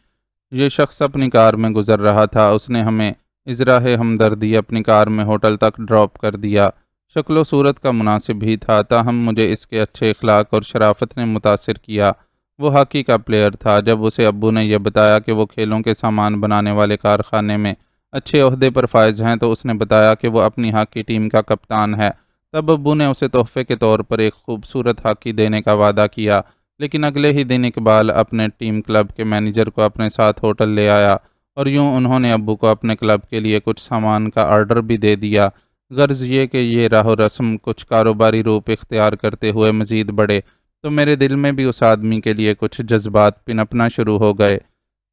یہ شخص اپنی کار میں گزر رہا تھا، اس نے ہمیں ازراہ ہمدردی اپنی کار میں ہوٹل تک ڈراپ کر دیا۔ شکل و صورت کا مناسب ہی تھا، تاہم مجھے اس کے اچھے اخلاق اور شرافت نے متاثر کیا۔ وہ ہاکی کا پلیئر تھا۔ جب اسے ابو نے یہ بتایا کہ وہ کھیلوں کے سامان بنانے والے کارخانے میں اچھے عہدے پر فائز ہیں، تو اس نے بتایا کہ وہ اپنی ہاکی ٹیم کا کپتان ہے۔ تب ابو نے اسے تحفے کے طور پر ایک خوبصورت ہاکی دینے کا وعدہ کیا، لیکن اگلے ہی دن اقبال اپنے ٹیم کلب کے مینیجر کو اپنے ساتھ ہوٹل لے آیا، اور یوں انہوں نے ابو کو اپنے کلب کے لیے کچھ سامان کا آرڈر بھی دے دیا۔ غرض یہ کہ یہ راہ و رسم کچھ کاروباری روپ اختیار کرتے ہوئے مزید بڑھے، تو میرے دل میں بھی اس آدمی کے لیے کچھ جذبات پنپنا شروع ہو گئے۔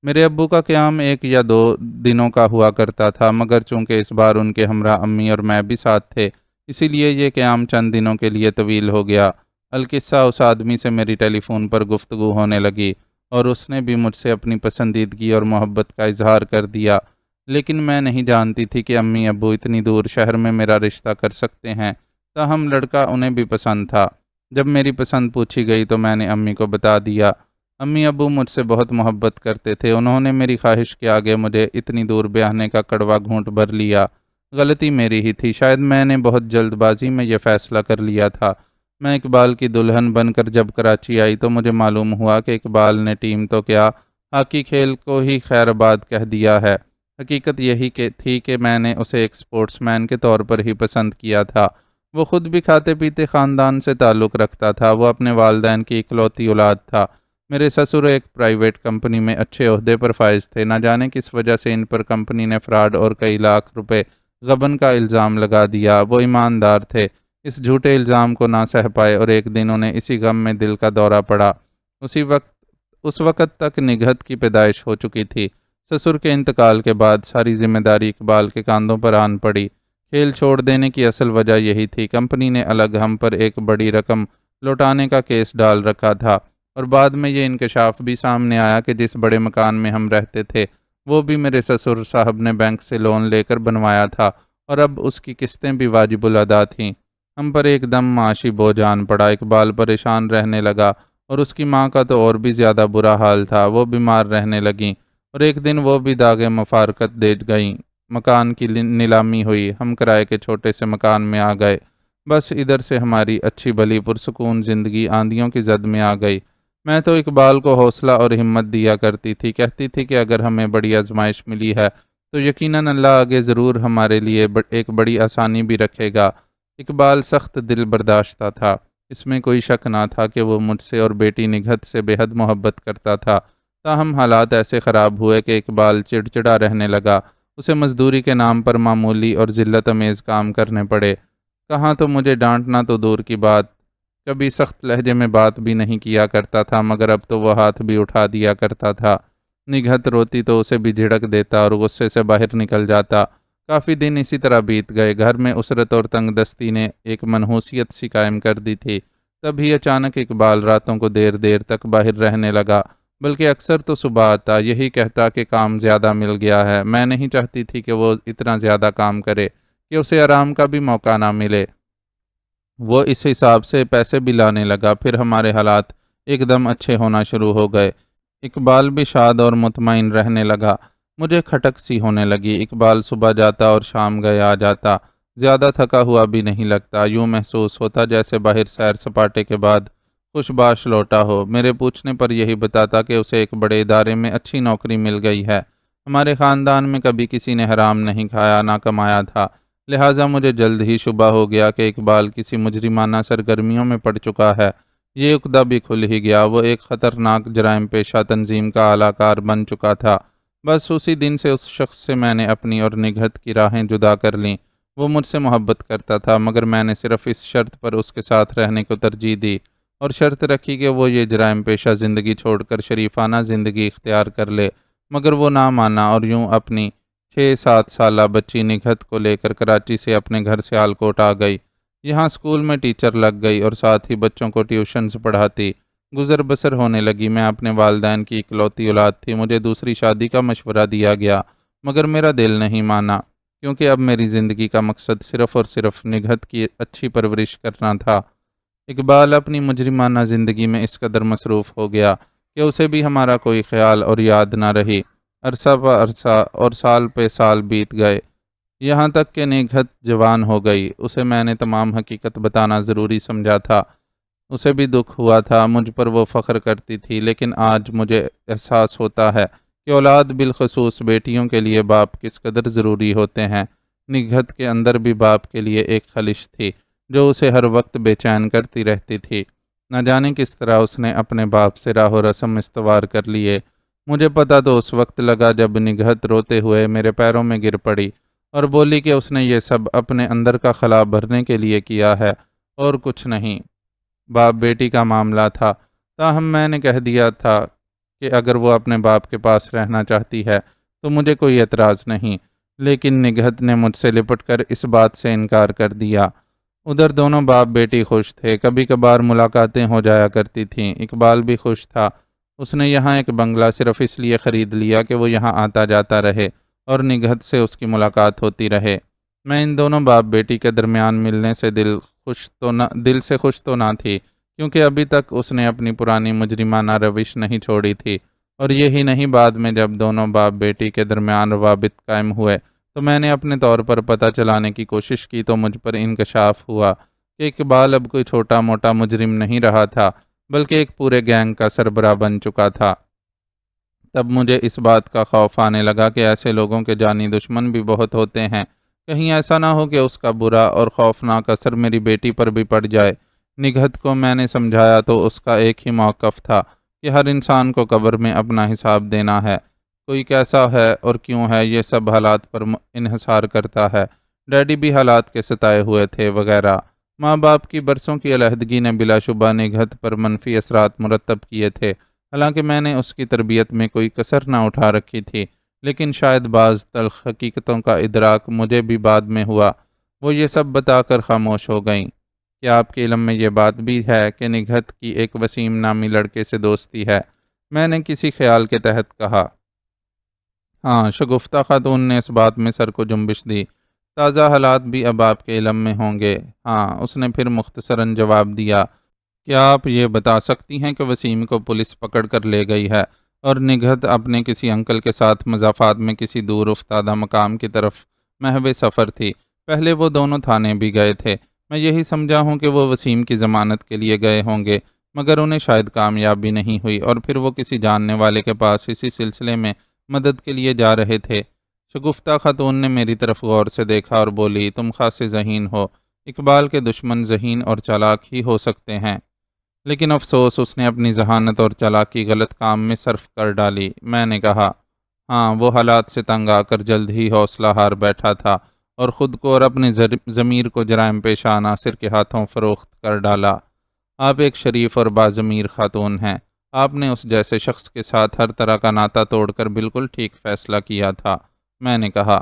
میرے ابو کا قیام 1 یا 2 دنوں کا ہوا کرتا تھا، مگر چونکہ اس بار ان کے ہمراہ امی اور میں بھی ساتھ تھے، اسی لیے یہ قیام چند دنوں کے لیے طویل ہو گیا۔ القصہ اس آدمی سے میری ٹیلی فون پر گفتگو ہونے لگی، اور اس نے بھی مجھ سے اپنی پسندیدگی اور محبت کا اظہار کر دیا، لیکن میں نہیں جانتی تھی کہ امی ابو اتنی دور شہر میں میرا رشتہ کر سکتے ہیں۔ تاہم لڑکا انہیں بھی پسند تھا۔ جب میری پسند پوچھی گئی تو میں نے امی کو بتا دیا۔ امی ابو مجھ سے بہت محبت کرتے تھے، انہوں نے میری خواہش کے آگے مجھے اتنی دور بیاہنے کا کڑوا گھونٹ بھر لیا۔ غلطی میری ہی تھی، شاید میں نے بہت جلد بازی میں یہ فیصلہ کر لیا تھا۔ میں اقبال کی دلہن بن کر جب کراچی آئی تو مجھے معلوم ہوا کہ اقبال نے ٹیم تو کیا، ہاکی کھیل کو ہی خیر آباد کہہ دیا ہے۔ حقیقت یہی تھی کہ میں نے اسے ایک سپورٹس مین کے طور پر ہی پسند کیا تھا۔ وہ خود بھی کھاتے پیتے خاندان سے تعلق رکھتا تھا۔ وہ اپنے والدین کی اکلوتی اولاد تھا۔ میرے سسر ایک پرائیویٹ کمپنی میں اچھے عہدے پر فائز تھے۔ نہ جانے کس وجہ سے ان پر کمپنی نے فراڈ اور کئی لاکھ روپے غبن کا الزام لگا دیا۔ وہ ایماندار تھے، اس جھوٹے الزام کو نہ سہ پائے اور ایک دن انہیں اسی غم میں دل کا دورہ پڑا۔ اس وقت تک نگہت کی پیدائش ہو چکی تھی۔ سسر کے انتقال کے بعد ساری ذمہ داری اقبال کے کاندھوں پر آن پڑی۔ کھیل چھوڑ دینے کی اصل وجہ یہی تھی۔ کمپنی نے الگ ہم پر ایک بڑی رقم لوٹانے کا کیس ڈال رکھا تھا اور بعد میں یہ انکشاف بھی سامنے آیا کہ جس بڑے مکان میں ہم رہتے تھے وہ بھی میرے سسر صاحب نے بینک سے لون لے کر بنوایا تھا اور اب اس کی قسطیں بھی واجب الادا تھیں۔ ہم پر ایک دم معاشی بوجھ آن پڑا۔ اقبال پریشان رہنے لگا اور اس کی ماں کا تو اور بھی زیادہ برا حال تھا۔ وہ بیمار رہنے لگیں اور ایک دن وہ بھی داغ مفارقت دے گئیں۔ مکان کی نیلامی ہوئی۔ ہم کرائے کے چھوٹے سے مکان میں آ گئے۔ بس ادھر سے ہماری اچھی بھلی پرسکون زندگی آندھیوں کی زد میں آ گئی۔ میں تو اقبال کو حوصلہ اور ہمت دیا کرتی تھی، کہتی تھی کہ اگر ہمیں بڑی آزمائش ملی ہے تو یقیناً اللہ آگے ضرور ہمارے لیے ایک بڑی آسانی بھی رکھے گا۔ اقبال سخت دل برداشتہ تھا، اس میں کوئی شک نہ تھا کہ وہ مجھ سے اور بیٹی نگہت سے بے حد محبت کرتا تھا۔ تاہم حالات ایسے خراب ہوئے کہ اقبال چڑچڑا رہنے لگا۔ اسے مزدوری کے نام پر معمولی اور ذلت امیز کام کرنے پڑے۔ کہاں تو مجھے ڈانٹنا تو دور کی بات، کبھی سخت لہجے میں بات بھی نہیں کیا کرتا تھا، مگر اب تو وہ ہاتھ بھی اٹھا دیا کرتا تھا۔ نگہت روتی تو اسے بھی جھڑک دیتا اور غصے سے باہر نکل جاتا۔ کافی دن اسی طرح بیت گئے۔ گھر میں اسرت اور تنگ دستی نے ایک منحوسیت سی قائم کر دی تھی۔ تبھی اچانک اقبال راتوں کو دیر دیر تک باہر رہنے لگا، بلکہ اکثر تو صبح آتا، یہی کہتا کہ کام زیادہ مل گیا ہے۔ میں نہیں چاہتی تھی کہ وہ اتنا زیادہ کام کرے کہ اسے آرام کا بھی موقع نہ ملے۔ وہ اس حساب سے پیسے بھی لانے لگا۔ پھر ہمارے حالات ایک دم اچھے ہونا شروع ہو گئے۔ اقبال بھی شاد اور مطمئن رہنے لگا۔ مجھے کھٹک سی ہونے لگی۔ اقبال صبح جاتا اور شام گئے آ جاتا، زیادہ تھکا ہوا بھی نہیں لگتا۔ یوں محسوس ہوتا جیسے باہر سیر سپاٹے کے بعد خوش باش لوٹا ہو۔ میرے پوچھنے پر یہی بتاتا کہ اسے ایک بڑے ادارے میں اچھی نوکری مل گئی ہے۔ ہمارے خاندان میں کبھی کسی نے حرام نہیں کھایا نہ کمایا تھا، لہٰذا مجھے جلد ہی شبہ ہو گیا کہ اقبال کسی مجرمانہ سرگرمیوں میں پڑ چکا ہے۔ یہ عقدہ بھی کھل ہی گیا۔ وہ ایک خطرناک جرائم پیشہ تنظیم کا اعلی کار بن چکا تھا۔ بس اسی دن سے اس شخص سے میں نے اپنی اور نگہت کی راہیں جدا کر لیں۔ وہ مجھ سے محبت کرتا تھا، مگر میں نے صرف اس شرط پر اس کے ساتھ رہنے کو ترجیح دی اور شرط رکھی کہ وہ یہ جرائم پیشہ زندگی چھوڑ کر شریفانہ زندگی اختیار کر لے، مگر وہ نہ مانا اور یوں اپنی 6-7 سالہ بچی نگہت کو لے کر کراچی سے اپنے گھر سیالکوٹ آ گئی۔ یہاں اسکول میں ٹیچر لگ گئی اور ساتھ ہی بچوں کو ٹیوشنز پڑھاتی۔ گزر بسر ہونے لگی۔ میں اپنے والدین کی اکلوتی اولاد تھی۔ مجھے دوسری شادی کا مشورہ دیا گیا، مگر میرا دل نہیں مانا، کیونکہ اب میری زندگی کا مقصد صرف اور صرف نگہت کی اچھی پرورش کرنا تھا۔ اقبال اپنی مجرمانہ زندگی میں اس قدر مصروف ہو گیا کہ اسے بھی ہمارا کوئی خیال اور یاد نہ رہی۔ عرصہ پہ عرصہ اور سال پہ سال بیت گئے، یہاں تک کہ نگہت جوان ہو گئی۔ اسے میں نے تمام حقیقت بتانا ضروری سمجھا تھا۔ اسے بھی دکھ ہوا تھا، مجھ پر وہ فخر کرتی تھی، لیکن آج مجھے احساس ہوتا ہے کہ اولاد بالخصوص بیٹیوں کے لیے باپ کس قدر ضروری ہوتے ہیں۔ نگہت کے اندر بھی باپ کے لیے ایک خلش تھی جو اسے ہر وقت بے چین کرتی رہتی تھی۔ نہ جانے کس طرح اس نے اپنے باپ سے راہ و رسم استوار کر لیے۔ مجھے پتہ تو اس وقت لگا جب نگہت روتے ہوئے میرے پیروں میں گر پڑی اور بولی کہ اس نے یہ سب اپنے اندر کا خلا بھرنے کے لیے کیا ہے اور کچھ نہیں۔ باپ بیٹی کا معاملہ تھا، تاہم میں نے کہہ دیا تھا کہ اگر وہ اپنے باپ کے پاس رہنا چاہتی ہے تو مجھے کوئی اعتراض نہیں، لیکن نگہت نے مجھ سے لپٹ کر اس بات سے انکار کر دیا۔ ادھر دونوں باپ بیٹی خوش تھے، کبھی کبھار ملاقاتیں ہو جایا کرتی تھیں۔ اقبال بھی خوش تھا۔ اس نے یہاں ایک بنگلہ صرف اس لیے خرید لیا کہ وہ یہاں آتا جاتا رہے اور نگہت سے اس کی ملاقات ہوتی رہے۔ میں ان دونوں باپ بیٹی کے درمیان ملنے سے دل سے خوش تو نہ تھی، کیونکہ ابھی تک اس نے اپنی پرانی مجرمانہ روش نہیں چھوڑی تھی، اور یہی نہیں بعد میں جب دونوں باپ بیٹی کے درمیان روابط قائم ہوئے تو میں نے اپنے طور پر پتہ چلانے کی کوشش کی تو مجھ پر انکشاف ہوا کہ اقبال اب کوئی چھوٹا موٹا مجرم نہیں رہا تھا، بلکہ ایک پورے گینگ کا سربراہ بن چکا تھا۔ تب مجھے اس بات کا خوف آنے لگا کہ ایسے لوگوں کے جانی دشمن بھی بہت ہوتے ہیں، کہیں ایسا نہ ہو کہ اس کا برا اور خوفناک اثر میری بیٹی پر بھی پڑ جائے۔ نگہت کو میں نے سمجھایا تو اس کا ایک ہی موقف تھا کہ ہر انسان کو قبر میں اپنا حساب دینا ہے، کوئی کیسا ہے اور کیوں ہے یہ سب حالات پر انحصار کرتا ہے، ڈیڈی بھی حالات کے ستائے ہوئے تھے وغیرہ۔ ماں باپ کی برسوں کی علیحدگی نے بلا شبہ نگہت پر منفی اثرات مرتب کیے تھے، حالانکہ میں نے اس کی تربیت میں کوئی کسر نہ اٹھا رکھی تھی، لیکن شاید بعض تلخ حقیقتوں کا ادراک مجھے بھی بعد میں ہوا۔ وہ یہ سب بتا کر خاموش ہو گئیں۔ کیا آپ کے علم میں یہ بات بھی ہے کہ نگہت کی ایک وسیم نامی لڑکے سے دوستی ہے؟ میں نے کسی خیال کے تحت کہا۔ ہاں، شگفتہ خاتون نے اس بات میں سر کو جنبش دی۔ تازہ حالات بھی اب آپ کے علم میں ہوں گے۔ ہاں، اس نے پھر مختصراً جواب دیا۔ کیا آپ یہ بتا سکتی ہیں کہ وسیم کو پولیس پکڑ کر لے گئی ہے اور نگہت اپنے کسی انکل کے ساتھ مضافات میں کسی دور افتادہ مقام کی طرف محو سفر تھی؟ پہلے وہ دونوں تھانے بھی گئے تھے۔ میں یہی سمجھا ہوں کہ وہ وسیم کی ضمانت کے لیے گئے ہوں گے، مگر انہیں شاید کامیابی نہیں ہوئی اور پھر وہ کسی جاننے والے کے پاس اسی سلسلے میں مدد کے لیے جا رہے تھے۔ شگفتہ خاتون نے میری طرف غور سے دیکھا اور بولی، تم خاصے ذہین ہو۔ اقبال کے دشمن ذہین اور چالاک ہی ہو سکتے ہیں، لیکن افسوس اس نے اپنی ذہانت اور چالاکی غلط کام میں صرف کر ڈالی۔ میں نے کہا، ہاں، وہ حالات سے تنگ آ کر جلد ہی حوصلہ ہار بیٹھا تھا اور خود کو اور اپنے ضمیر کو جرائم پیشہ عناصر کے ہاتھوں فروخت کر ڈالا۔ آپ ایک شریف اور باضمیر خاتون ہیں۔ آپ نے اس جیسے شخص کے ساتھ ہر طرح کا ناتا توڑ کر بالکل ٹھیک فیصلہ کیا تھا۔ میں نے کہا۔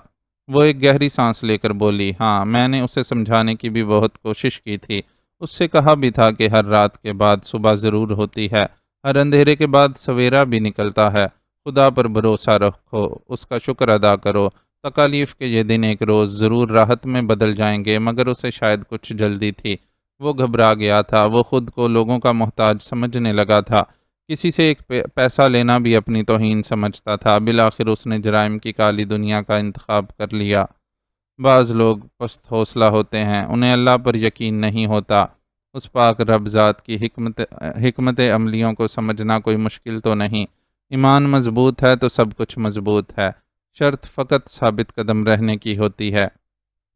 وہ ایک گہری سانس لے کر بولی، ہاں، میں نے اسے سمجھانے کی بھی بہت کوشش کی تھی۔ اس سے کہا بھی تھا کہ ہر رات کے بعد صبح ضرور ہوتی ہے، ہر اندھیرے کے بعد سویرا بھی نکلتا ہے۔ خدا پر بھروسہ رکھو، اس کا شکر ادا کرو۔ تکالیف کے یہ دن ایک روز ضرور راحت میں بدل جائیں گے، مگر اسے شاید کچھ جلدی تھی۔ وہ گھبرا گیا تھا، وہ خود کو لوگوں کا محتاج سمجھنے لگا تھا، کسی سے ایک پیسہ لینا بھی اپنی توہین سمجھتا تھا۔ بالآخر اس نے جرائم کی کالی دنیا کا انتخاب کر لیا۔ بعض لوگ پست حوصلہ ہوتے ہیں، انہیں اللہ پر یقین نہیں ہوتا۔ اس پاک رب ذات کی حکمت عملیوں کو سمجھنا کوئی مشکل تو نہیں۔ ایمان مضبوط ہے تو سب کچھ مضبوط ہے، شرط فقط ثابت قدم رہنے کی ہوتی ہے۔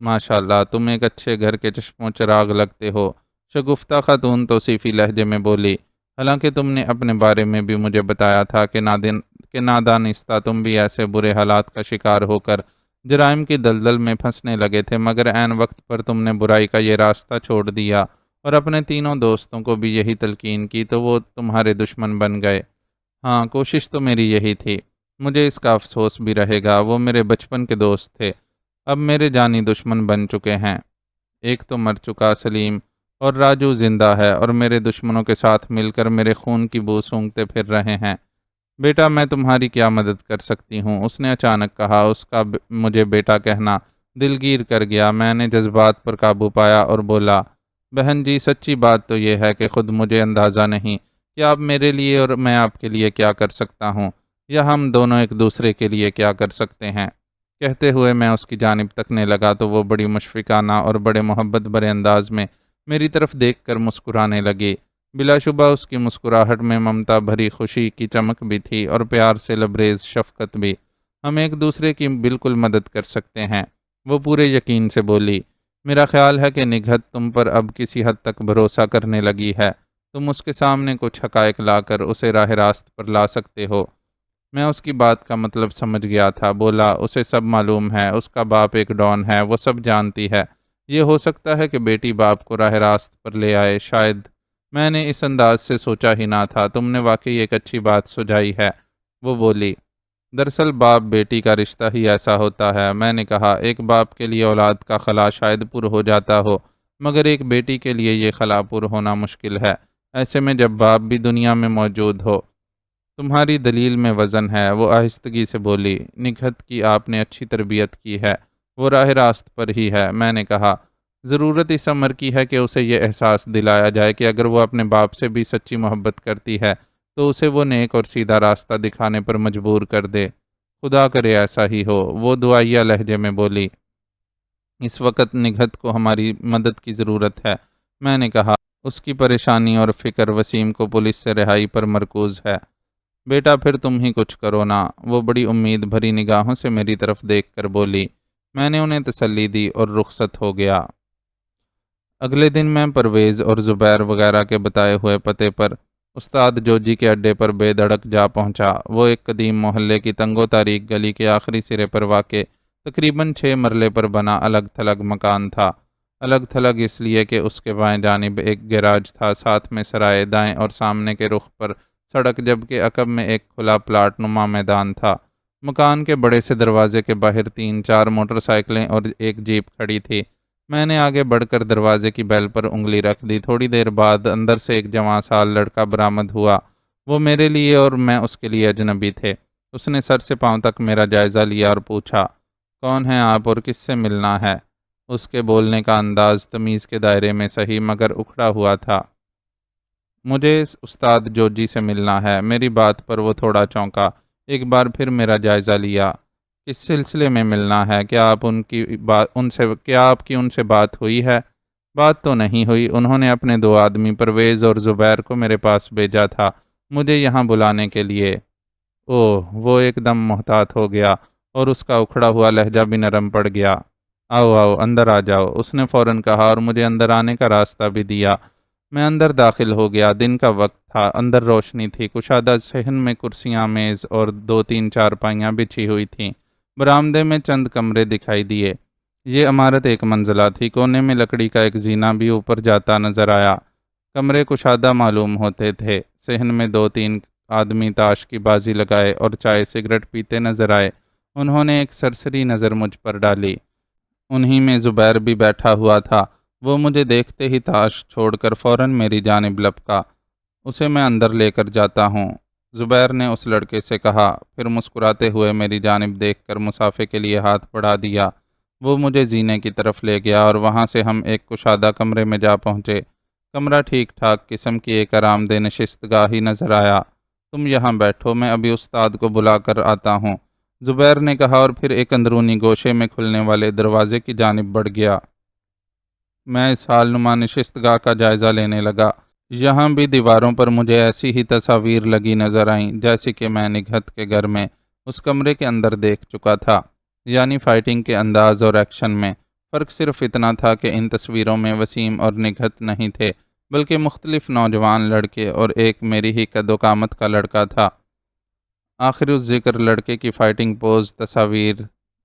ماشاءاللہ، تم ایک اچھے گھر کے چشم و چراغ لگتے ہو، شگفتہ خاتون توصیفی لہجے میں بولی۔ حالانکہ تم نے اپنے بارے میں بھی مجھے بتایا تھا کہ نادانستہ تم بھی ایسے برے حالات کا شکار ہو کر جرائم کی دلدل میں پھنسنے لگے تھے، مگر عین وقت پر تم نے برائی کا یہ راستہ چھوڑ دیا اور اپنے تینوں دوستوں کو بھی یہی تلقین کی تو وہ تمہارے دشمن بن گئے۔ ہاں، کوشش تو میری یہی تھی۔ مجھے اس کا افسوس بھی رہے گا، وہ میرے بچپن کے دوست تھے، اب میرے جانی دشمن بن چکے ہیں۔ ایک تو مر چکا سلیم اور راجو زندہ ہے اور میرے دشمنوں کے ساتھ مل کر میرے خون کی بو سونگھتے پھر رہے ہیں۔ بیٹا، میں تمہاری کیا مدد کر سکتی ہوں؟ اس نے اچانک کہا۔ اس کا مجھے بیٹا کہنا دلگیر کر گیا۔ میں نے جذبات پر قابو پایا اور بولا، بہن جی، سچی بات تو یہ ہے کہ خود مجھے اندازہ نہیں کہ آپ میرے لیے اور میں آپ کے لیے کیا کر سکتا ہوں، یا ہم دونوں ایک دوسرے کے لیے کیا کر سکتے ہیں۔ کہتے ہوئے میں اس کی جانب تکنے لگا تو وہ بڑی مشفقانہ اور بڑے محبت بھرے انداز میں میری طرف دیکھ کر مسکرانے لگی۔ بلا شبہ اس کی مسکراہٹ میں ممتا بھری خوشی کی چمک بھی تھی اور پیار سے لبریز شفقت بھی۔ ہم ایک دوسرے کی بالکل مدد کر سکتے ہیں، وہ پورے یقین سے بولی۔ میرا خیال ہے کہ نگہت تم پر اب کسی حد تک بھروسہ کرنے لگی ہے، تم اس کے سامنے کچھ حقائق لا کر اسے راہ راست پر لا سکتے ہو۔ میں اس کی بات کا مطلب سمجھ گیا تھا، بولا، اسے سب معلوم ہے، اس کا باپ ایک ڈان ہے، وہ سب جانتی ہے۔ یہ ہو سکتا ہے کہ بیٹی باپ کو راہ راست پر لے آئے، شاید۔ میں نے اس انداز سے سوچا ہی نہ تھا، تم نے واقعی ایک اچھی بات سجائی ہے، وہ بولی۔ دراصل باپ بیٹی کا رشتہ ہی ایسا ہوتا ہے۔ میں نے کہا، ایک باپ کے لیے اولاد کا خلا شاید پر ہو جاتا ہو، مگر ایک بیٹی کے لیے یہ خلا پر ہونا مشکل ہے، ایسے میں جب باپ بھی دنیا میں موجود ہو۔ تمہاری دلیل میں وزن ہے، وہ آہستگی سے بولی۔ نگہت کی آپ نے اچھی تربیت کی ہے، وہ راہ راست پر ہی ہے۔ میں نے کہا، ضرورت اس امر کی ہے کہ اسے یہ احساس دلایا جائے کہ اگر وہ اپنے باپ سے بھی سچی محبت کرتی ہے تو اسے وہ نیک اور سیدھا راستہ دکھانے پر مجبور کر دے۔ خدا کرے ایسا ہی ہو، وہ دعائیہ لہجے میں بولی۔ اس وقت نگہت کو ہماری مدد کی ضرورت ہے، میں نے کہا۔ اس کی پریشانی اور فکر وسیم کو پولیس سے رہائی پر مرکوز ہے۔ بیٹا پھر تم ہی کچھ کرو نا، وہ بڑی امید بھری نگاہوں سے میری طرف دیکھ کر بولی۔ میں نے انہیں تسلی دی اور رخصت ہو گیا۔ اگلے دن میں پرویز اور زبیر وغیرہ کے بتائے ہوئے پتے پر استاد جوجی کے اڈے پر بے دھڑک جا پہنچا۔ وہ ایک قدیم محلے کی تنگ و تاریک گلی کے آخری سرے پر واقع تقریباً 6 مرلے پر بنا الگ تھلگ مکان تھا۔ الگ تھلگ اس لیے کہ اس کے بائیں جانب ایک گیراج تھا، ساتھ میں سرائے، دائیں اور سامنے کے رخ پر سڑک، جبکہ عقب میں ایک کھلا پلاٹ نما میدان تھا۔ مکان کے بڑے سے دروازے کے باہر 3-4 موٹر سائیکلیں اور ایک جیپ کھڑی تھی۔ میں نے آگے بڑھ کر دروازے کی بیل پر انگلی رکھ دی۔ تھوڑی دیر بعد اندر سے ایک جوان سال لڑکا برآمد ہوا۔ وہ میرے لیے اور میں اس کے لیے اجنبی تھے۔ اس نے سر سے پاؤں تک میرا جائزہ لیا اور پوچھا، کون ہیں آپ اور کس سے ملنا ہے؟ اس کے بولنے کا انداز تمیز کے دائرے میں صحیح مگر اکھڑا ہوا تھا۔ مجھے استاد جوجی سے ملنا ہے۔ میری بات پر وہ تھوڑا چونکا۔ ایک بار پھر میرا جائزہ لیا۔ کس سلسلے میں ملنا ہے؟ کیا آپ کی ان سے بات ہوئی ہے؟ بات تو نہیں ہوئی۔ انہوں نے اپنے 2 آدمی پرویز اور زبیر کو میرے پاس بھیجا تھا مجھے یہاں بلانے کے لیے۔ اوہ، وہ ایک دم محتاط ہو گیا اور اس کا اکھڑا ہوا لہجہ بھی نرم پڑ گیا۔ آؤ آؤ اندر آ جاؤ، اس نے فوراً کہا اور مجھے اندر آنے کا راستہ بھی دیا۔ میں اندر داخل ہو گیا۔ دن کا وقت تھا، اندر روشنی تھی۔ کشادہ صحن میں کرسیاں، میز اور 2-3 چارپائیاں بچھی ہوئی تھیں۔ برآمدے میں چند کمرے دکھائی دیے۔ یہ عمارت 1 منزلہ تھی۔ کونے میں لکڑی کا ایک زینہ بھی اوپر جاتا نظر آیا۔ کمرے کشادہ معلوم ہوتے تھے۔ صحن میں 2-3 آدمی تاش کی بازی لگائے اور چائے سگریٹ پیتے نظر آئے۔ انہوں نے ایک سرسری نظر مجھ پر ڈالی۔ انہی میں زبیر بھی بیٹھا ہوا تھا۔ وہ مجھے دیکھتے ہی تاش چھوڑ کر فوراً میری جانب لپکا۔ اسے میں اندر لے کر جاتا ہوں، زبیر نے اس لڑکے سے کہا، پھر مسکراتے ہوئے میری جانب دیکھ کر مسافے کے لیے ہاتھ بڑھا دیا۔ وہ مجھے زینے کی طرف لے گیا اور وہاں سے ہم ایک کشادہ کمرے میں جا پہنچے۔ کمرہ ٹھیک ٹھاک قسم کی ایک آرام دہ نشست گاہ ہی نظر آیا۔ تم یہاں بیٹھو، میں ابھی استاد کو بلا کر آتا ہوں، زبیر نے کہا اور پھر ایک اندرونی گوشے میں کھلنے والے دروازے کی جانب بڑھ گیا۔ میں اس حال نما نشست گاہ کا جائزہ لینے لگا۔ یہاں بھی دیواروں پر مجھے ایسی ہی تصاویر لگی نظر آئیں جیسی کہ میں نگہت کے گھر میں اس کمرے کے اندر دیکھ چکا تھا، یعنی فائٹنگ کے انداز اور ایکشن میں۔ فرق صرف اتنا تھا کہ ان تصویروں میں وسیم اور نگہت نہیں تھے، بلکہ مختلف نوجوان لڑکے اور ایک میری ہی قد و قامت کا لڑکا تھا۔ آخر اس ذکر لڑکے کی فائٹنگ پوز تصاویر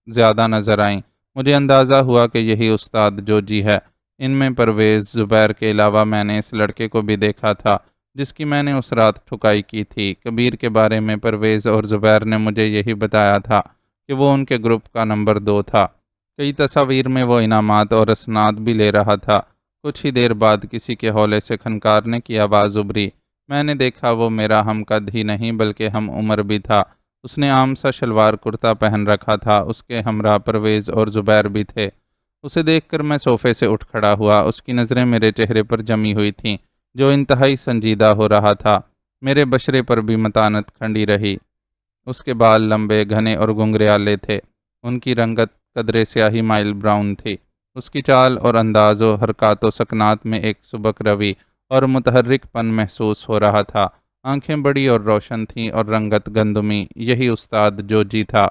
زیادہ نظر آئیں۔ مجھے اندازہ ہوا کہ یہی استاد جوجی ہے۔ ان میں پرویز، زبیر کے علاوہ میں نے اس لڑکے کو بھی دیکھا تھا جس کی میں نے اس رات ٹھکائی کی تھی۔ کبیر کے بارے میں پرویز اور زبیر نے مجھے یہی بتایا تھا کہ وہ ان کے گروپ کا نمبر 2 تھا۔ کئی تصاویر میں وہ انعامات اور اسناد بھی لے رہا تھا۔ کچھ ہی دیر بعد کسی کے ہولے سے کھنکارنے کی آواز ابھری۔ میں نے دیکھا وہ میرا ہم قد ہی نہیں بلکہ ہم عمر بھی تھا۔ اس نے عام سا شلوار کرتا پہن رکھا تھا۔ اس کے ہمراہ پرویز اور زبیر بھی تھے۔ اسے دیکھ کر میں صوفے سے اٹھ کھڑا ہوا۔ اس کی نظریں میرے چہرے پر جمی ہوئی تھیں جو انتہائی سنجیدہ ہو رہا تھا۔ میرے بشرے پر بھی متانت کھنڈی رہی۔ اس کے بال لمبے، گھنے اور گنگریالے تھے۔ ان کی رنگت قدرے سیاہی مائل براؤن تھی۔ اس کی چال اور انداز و حرکات و سکنات میں ایک سبک روی اور متحرک پن محسوس ہو رہا تھا۔ آنکھیں بڑی اور روشن تھیں اور رنگت گندمی۔ یہی استاد جوجی تھا۔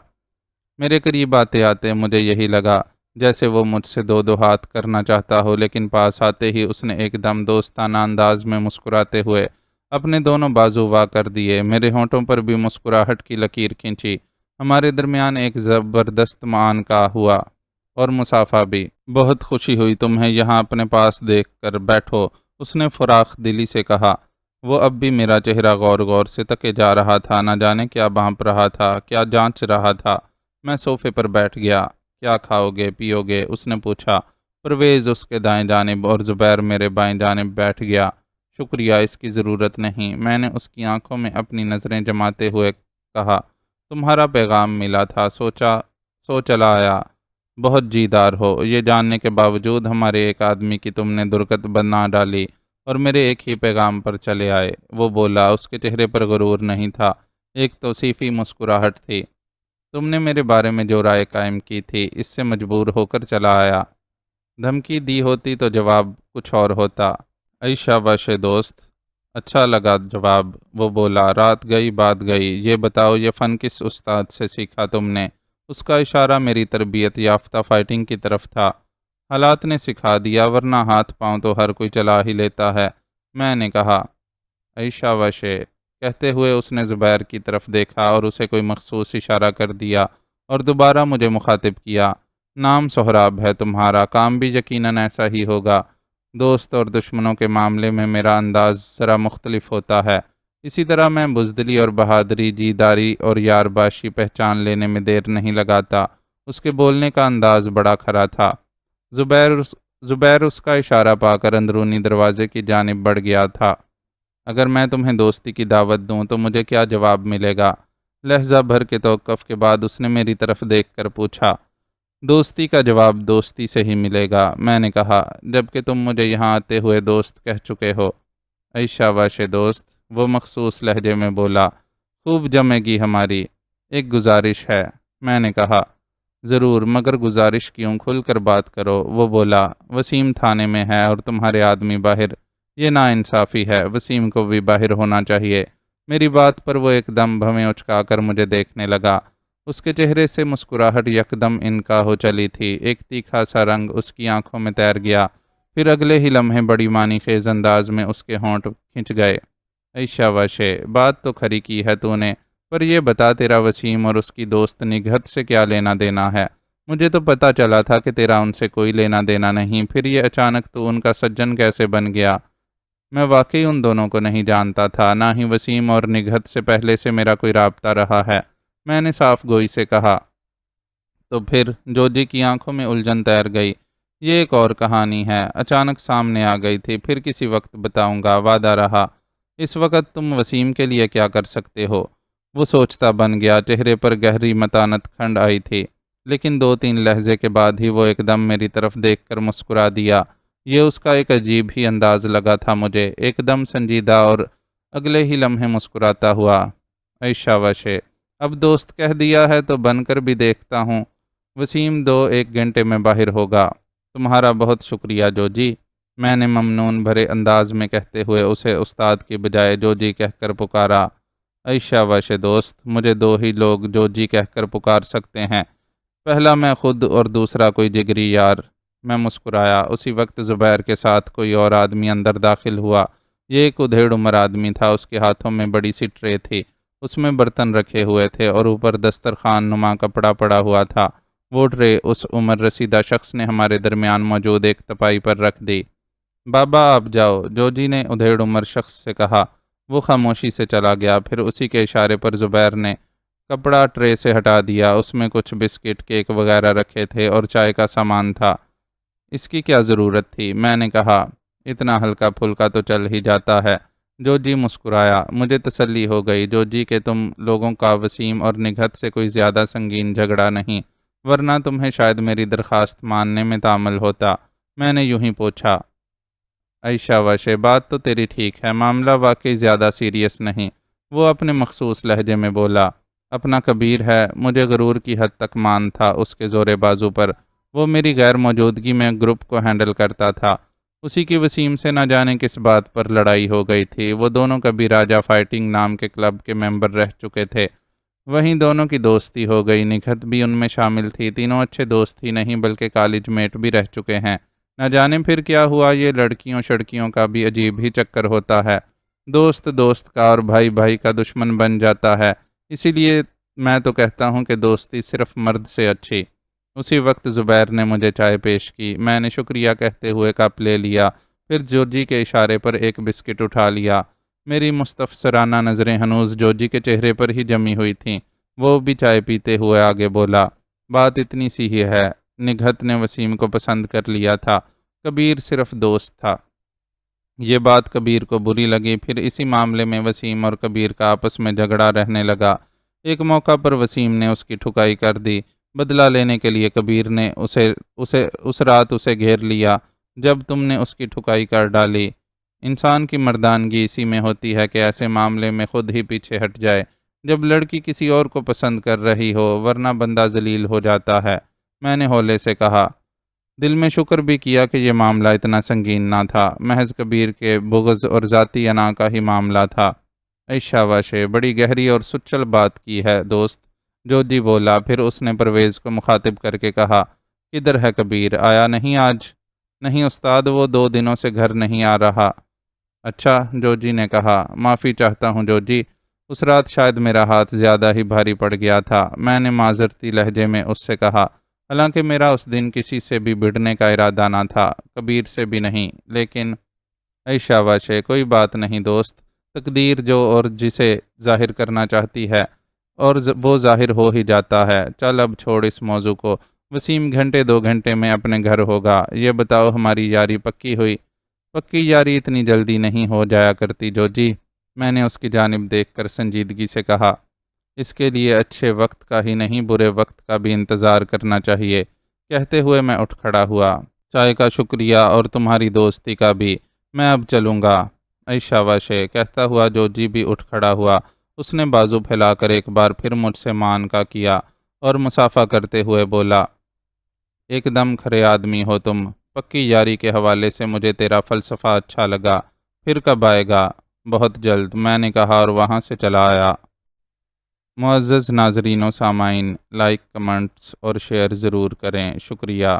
میرے قریب آتے آتے مجھے یہی لگا جیسے وہ مجھ سے 2 ہاتھ کرنا چاہتا ہو، لیکن پاس آتے ہی اس نے ایک دم دوستانہ انداز میں مسکراتے ہوئے اپنے دونوں بازو وا کر دیے۔ میرے ہونٹوں پر بھی مسکراہٹ کی لکیر کھینچی۔ ہمارے درمیان ایک زبردست معانقہ ہوا اور مسافہ بھی۔ بہت خوشی ہوئی تمہیں یہاں اپنے پاس دیکھ کر، بیٹھو، اس نے فراخ دلی سے کہا۔ وہ اب بھی میرا چہرہ غور غور سے تکے جا رہا تھا، نہ جانے کیا بھانپ رہا تھا، کیا جانچ رہا تھا۔ میں صوفے پر بیٹھ گیا۔ کیا کھاؤ گے پیو گے؟ اس نے پوچھا۔ پرویز اس کے دائیں جانب اور زبیر میرے بائیں جانب بیٹھ گیا۔ شکریہ، اس کی ضرورت نہیں، میں نے اس کی آنکھوں میں اپنی نظریں جماتے ہوئے کہا۔ تمہارا پیغام ملا تھا، سو چلا آیا۔ بہت جیدار ہو، یہ جاننے کے باوجود ہمارے ایک آدمی کی تم نے درگت بنا ڈالی اور میرے ایک ہی پیغام پر چلے آئے۔ وہ بولا۔ اس کے چہرے پر غرور نہیں تھا، ایک توصیفی مسکراہٹ تھی۔ تم نے میرے بارے میں جو رائے قائم کی تھی اس سے مجبور ہو کر چلا آیا۔ دھمکی دی ہوتی تو جواب کچھ اور ہوتا۔ عیشہ باش دوست، اچھا لگا جواب۔ وہ بولا، رات گئی بات گئی، یہ بتاؤ یہ فن کس استاد سے سیکھا تم نے؟ اس کا اشارہ میری تربیت یافتہ فائٹنگ کی طرف تھا۔ حالات نے سکھا دیا، ورنہ ہاتھ پاؤں تو ہر کوئی چلا ہی لیتا ہے۔ میں نے کہا، عائشہ وشے کہتے ہوئے اس نے زبیر کی طرف دیکھا اور اسے کوئی مخصوص اشارہ کر دیا اور دوبارہ مجھے مخاطب کیا۔ نام سہراب ہے تمہارا، کام بھی یقیناً ایسا ہی ہوگا۔ دوست اور دشمنوں کے معاملے میں میرا انداز ذرا مختلف ہوتا ہے۔ اسی طرح میں بزدلی اور بہادری، جیداری اور یارباشی پہچان لینے میں دیر نہیں لگاتا۔ اس کے بولنے کا انداز بڑا کھرا تھا۔ زبیر اس کا اشارہ پا کر اندرونی دروازے کی جانب بڑھ گیا تھا۔ اگر میں تمہیں دوستی کی دعوت دوں تو مجھے کیا جواب ملے گا؟ لہجہ بھر کے توقف کے بعد اس نے میری طرف دیکھ کر پوچھا۔ دوستی کا جواب دوستی سے ہی ملے گا، میں نے کہا، جبکہ تم مجھے یہاں آتے ہوئے دوست کہہ چکے ہو۔ عائشہ واشے دوست، وہ مخصوص لہجے میں بولا، خوب جمے گی ہماری۔ ایک گزارش ہے، میں نے کہا۔ ضرور، مگر گزارش کیوں؟ کھل کر بات کرو۔ وہ بولا، وسیم تھانے میں ہے اور تمہارے آدمی باہر۔ یہ ناانصافی ہے، وسیم کو بھی باہر ہونا چاہیے۔ میری بات پر وہ ایک دم بھویں اچکا کر مجھے دیکھنے لگا۔ اس کے چہرے سے مسکراہٹ یکدم انکا ہو چلی تھی، ایک تیکھا سا رنگ اس کی آنکھوں میں تیر گیا، پھر اگلے ہی لمحے بڑی معنی خیز انداز میں اس کے ہونٹ کھنچ گئے۔ عائشہ وشے، بات تو کھری کی ہے تو نے، پر یہ بتا تیرا وسیم اور اس کی دوست نگہت سے کیا لینا دینا ہے؟ مجھے تو پتہ چلا تھا کہ تیرا ان سے کوئی لینا دینا نہیں، پھر یہ اچانک تو ان کا سجن کیسے بن گیا؟ میں واقعی ان دونوں کو نہیں جانتا تھا، نہ ہی وسیم اور نگہت سے پہلے سے میرا کوئی رابطہ رہا ہے، میں نے صاف گوئی سے کہا۔ تو پھر جوجی کی آنکھوں میں الجھن تیر گئی۔ یہ ایک اور کہانی ہے، اچانک سامنے آ گئی تھی، پھر کسی وقت بتاؤں گا، وعدہ رہا۔ اس وقت تم وسیم کے لیے کیا کر سکتے ہو؟ وہ سوچتا بن گیا، چہرے پر گہری متانت کھنڈ آئی تھی، لیکن 2-3 لہجے کے بعد ہی وہ ایک دم میری طرف دیکھ کر مسکرا دیا۔ یہ اس کا ایک عجیب ہی انداز لگا تھا مجھے، ایک دم سنجیدہ اور اگلے ہی لمحے مسکراتا ہوا۔ عائشہ وشے، اب دوست کہہ دیا ہے تو بن کر بھی دیکھتا ہوں۔ وسیم 2-1 گھنٹے میں باہر ہوگا۔ تمہارا بہت شکریہ جوجی، میں نے ممنون بھرے انداز میں کہتے ہوئے اسے استاد کی بجائے جوجی کہہ کر پکارا۔ عائشہ وشے دوست، مجھے 2 ہی لوگ جوجی کہہ کر پکار سکتے ہیں، پہلا میں خود اور دوسرا کوئی جگری یار۔ میں مسکرایا۔ اسی وقت زبیر کے ساتھ کوئی اور آدمی اندر داخل ہوا۔ یہ ایک ادھیڑ عمر آدمی تھا، اس کے ہاتھوں میں بڑی سی ٹرے تھی، اس میں برتن رکھے ہوئے تھے اور اوپر دسترخوان نما کپڑا پڑا ہوا تھا۔ وہ ٹرے اس عمر رسیدہ شخص نے ہمارے درمیان موجود ایک تپائی پر رکھ دی۔ بابا آپ جاؤ، جوجی نے ادھیڑ عمر شخص سے کہا۔ وہ خاموشی سے چلا گیا، پھر اسی کے اشارے پر زبیر نے کپڑا ٹرے سے ہٹا دیا، اس میں کچھ بسکٹ، کیک وغیرہ رکھے تھے اور چائے کا سامان تھا۔ اس کی کیا ضرورت تھی؟ میں نے کہا، اتنا ہلکا پھلکا تو چل ہی جاتا ہے۔ جوجی مسکرایا۔ مجھے تسلی ہو گئی جوجی کہ تم لوگوں کا وسیم اور نگہت سے کوئی زیادہ سنگین جھگڑا نہیں، ورنہ تمہیں شاید میری درخواست ماننے میں تعمل ہوتا۔ میں نے یوں ہی پوچھا۔ عائشہ وشے، بات تو تیری ٹھیک ہے، معاملہ واقعی زیادہ سیریس نہیں، وہ اپنے مخصوص لہجے میں بولا۔ اپنا کبیر ہے، مجھے غرور کی حد تک مان تھا اس کے زور بازو پر۔ وہ میری غیر موجودگی میں گروپ کو ہینڈل کرتا تھا۔ اسی کی وسیم سے نہ جانے کس بات پر لڑائی ہو گئی تھی۔ وہ دونوں کبھی راجہ فائٹنگ نام کے کلب کے ممبر رہ چکے تھے، وہیں دونوں کی دوستی ہو گئی۔ نگہت بھی ان میں شامل تھی، تینوں اچھے دوست ہی نہیں بلکہ کالج میٹ بھی رہ چکے ہیں۔ نہ جانے پھر کیا ہوا، یہ لڑکیوں شڑکیوں کا بھی عجیب ہی چکر ہوتا ہے، دوست دوست کا اور بھائی بھائی کا دشمن بن جاتا ہے۔ اسی لیے میں تو کہتا ہوں کہ دوستی صرف مرد سے اچھی۔ اسی وقت زبیر نے مجھے چائے پیش کی، میں نے شکریہ کہتے ہوئے کپ لے لیا، پھر جوجی کے اشارے پر ایک بسکٹ اٹھا لیا۔ میری مستفسرانہ نظریں ہنوز جوجی کے چہرے پر ہی جمی ہوئی تھیں۔ وہ بھی چائے پیتے ہوئے آگے بولا، بات اتنی سی ہی ہے، نگہت نے وسیم کو پسند کر لیا تھا، کبیر صرف دوست تھا۔ یہ بات کبیر کو بری لگی، پھر اسی معاملے میں وسیم اور کبیر کا آپس میں جھگڑا رہنے لگا۔ ایک موقع پر وسیم نے اس کی ٹھکائی کر دی، بدلہ لینے کے لیے کبیر نے اس رات اسے گھیر لیا جب تم نے اس کی ٹھکائی کر ڈالی۔ انسان کی مردانگی اسی میں ہوتی ہے کہ ایسے معاملے میں خود ہی پیچھے ہٹ جائے جب لڑکی کسی اور کو پسند کر رہی ہو، ورنہ بندہ ذلیل ہو جاتا ہے، میں نے ہولے سے کہا۔ دل میں شکر بھی کیا کہ یہ معاملہ اتنا سنگین نہ تھا، محض کبیر کے بغض اور ذاتی انا کا ہی معاملہ تھا۔ اے شاباشے، بڑی گہری اور سچل بات کی ہے دوست، جوجی بولا۔ پھر اس نے پرویز کو مخاطب کر کے کہا، کدھر ہے کبیر؟ آیا نہیں آج؟ نہیں استاد، وہ 2 دنوں سے گھر نہیں آ رہا۔ اچھا، جوجی نے کہا، معافی چاہتا ہوں جوجی، اس رات شاید میرا ہاتھ زیادہ ہی بھاری پڑ گیا تھا، میں نے معذرتی لہجے میں اس سے کہا، حالانکہ میرا اس دن کسی سے بھی بھڑنے کا ارادہ نہ تھا، کبیر سے بھی نہیں، لیکن اے شاباشے، کوئی بات نہیں دوست، تقدیر جو اور جسے ظاہر کرنا چاہتی ہے اور وہ ظاہر ہو ہی جاتا ہے۔ چل اب چھوڑ اس موضوع کو، وسیم گھنٹے 2 گھنٹے میں اپنے گھر ہوگا، یہ بتاؤ ہماری یاری پکی ہوئی؟ پکی یاری اتنی جلدی نہیں ہو جایا کرتی جوجی، میں نے اس کی جانب دیکھ کر سنجیدگی سے کہا، اس کے لیے اچھے وقت کا ہی نہیں برے وقت کا بھی انتظار کرنا چاہیے۔ کہتے ہوئے میں اٹھ کھڑا ہوا، چائے کا شکریہ اور تمہاری دوستی کا بھی، میں اب چلوں گا۔ اے شاباشے، کہتا ہوا جوجی بھی اٹھ کھڑا ہوا، اس نے بازو پھیلا کر ایک بار پھر مجھ سے مان کا کیا اور مصافحہ کرتے ہوئے بولا، ایک دم کھرے آدمی ہو تم، پکی یاری کے حوالے سے مجھے تیرا فلسفہ اچھا لگا، پھر کب آئے گا؟ بہت جلد، میں نے کہا اور وہاں سے چلا آیا۔ معزز ناظرین و سامعین، لائک، کمنٹس اور شیئر ضرور کریں، شکریہ۔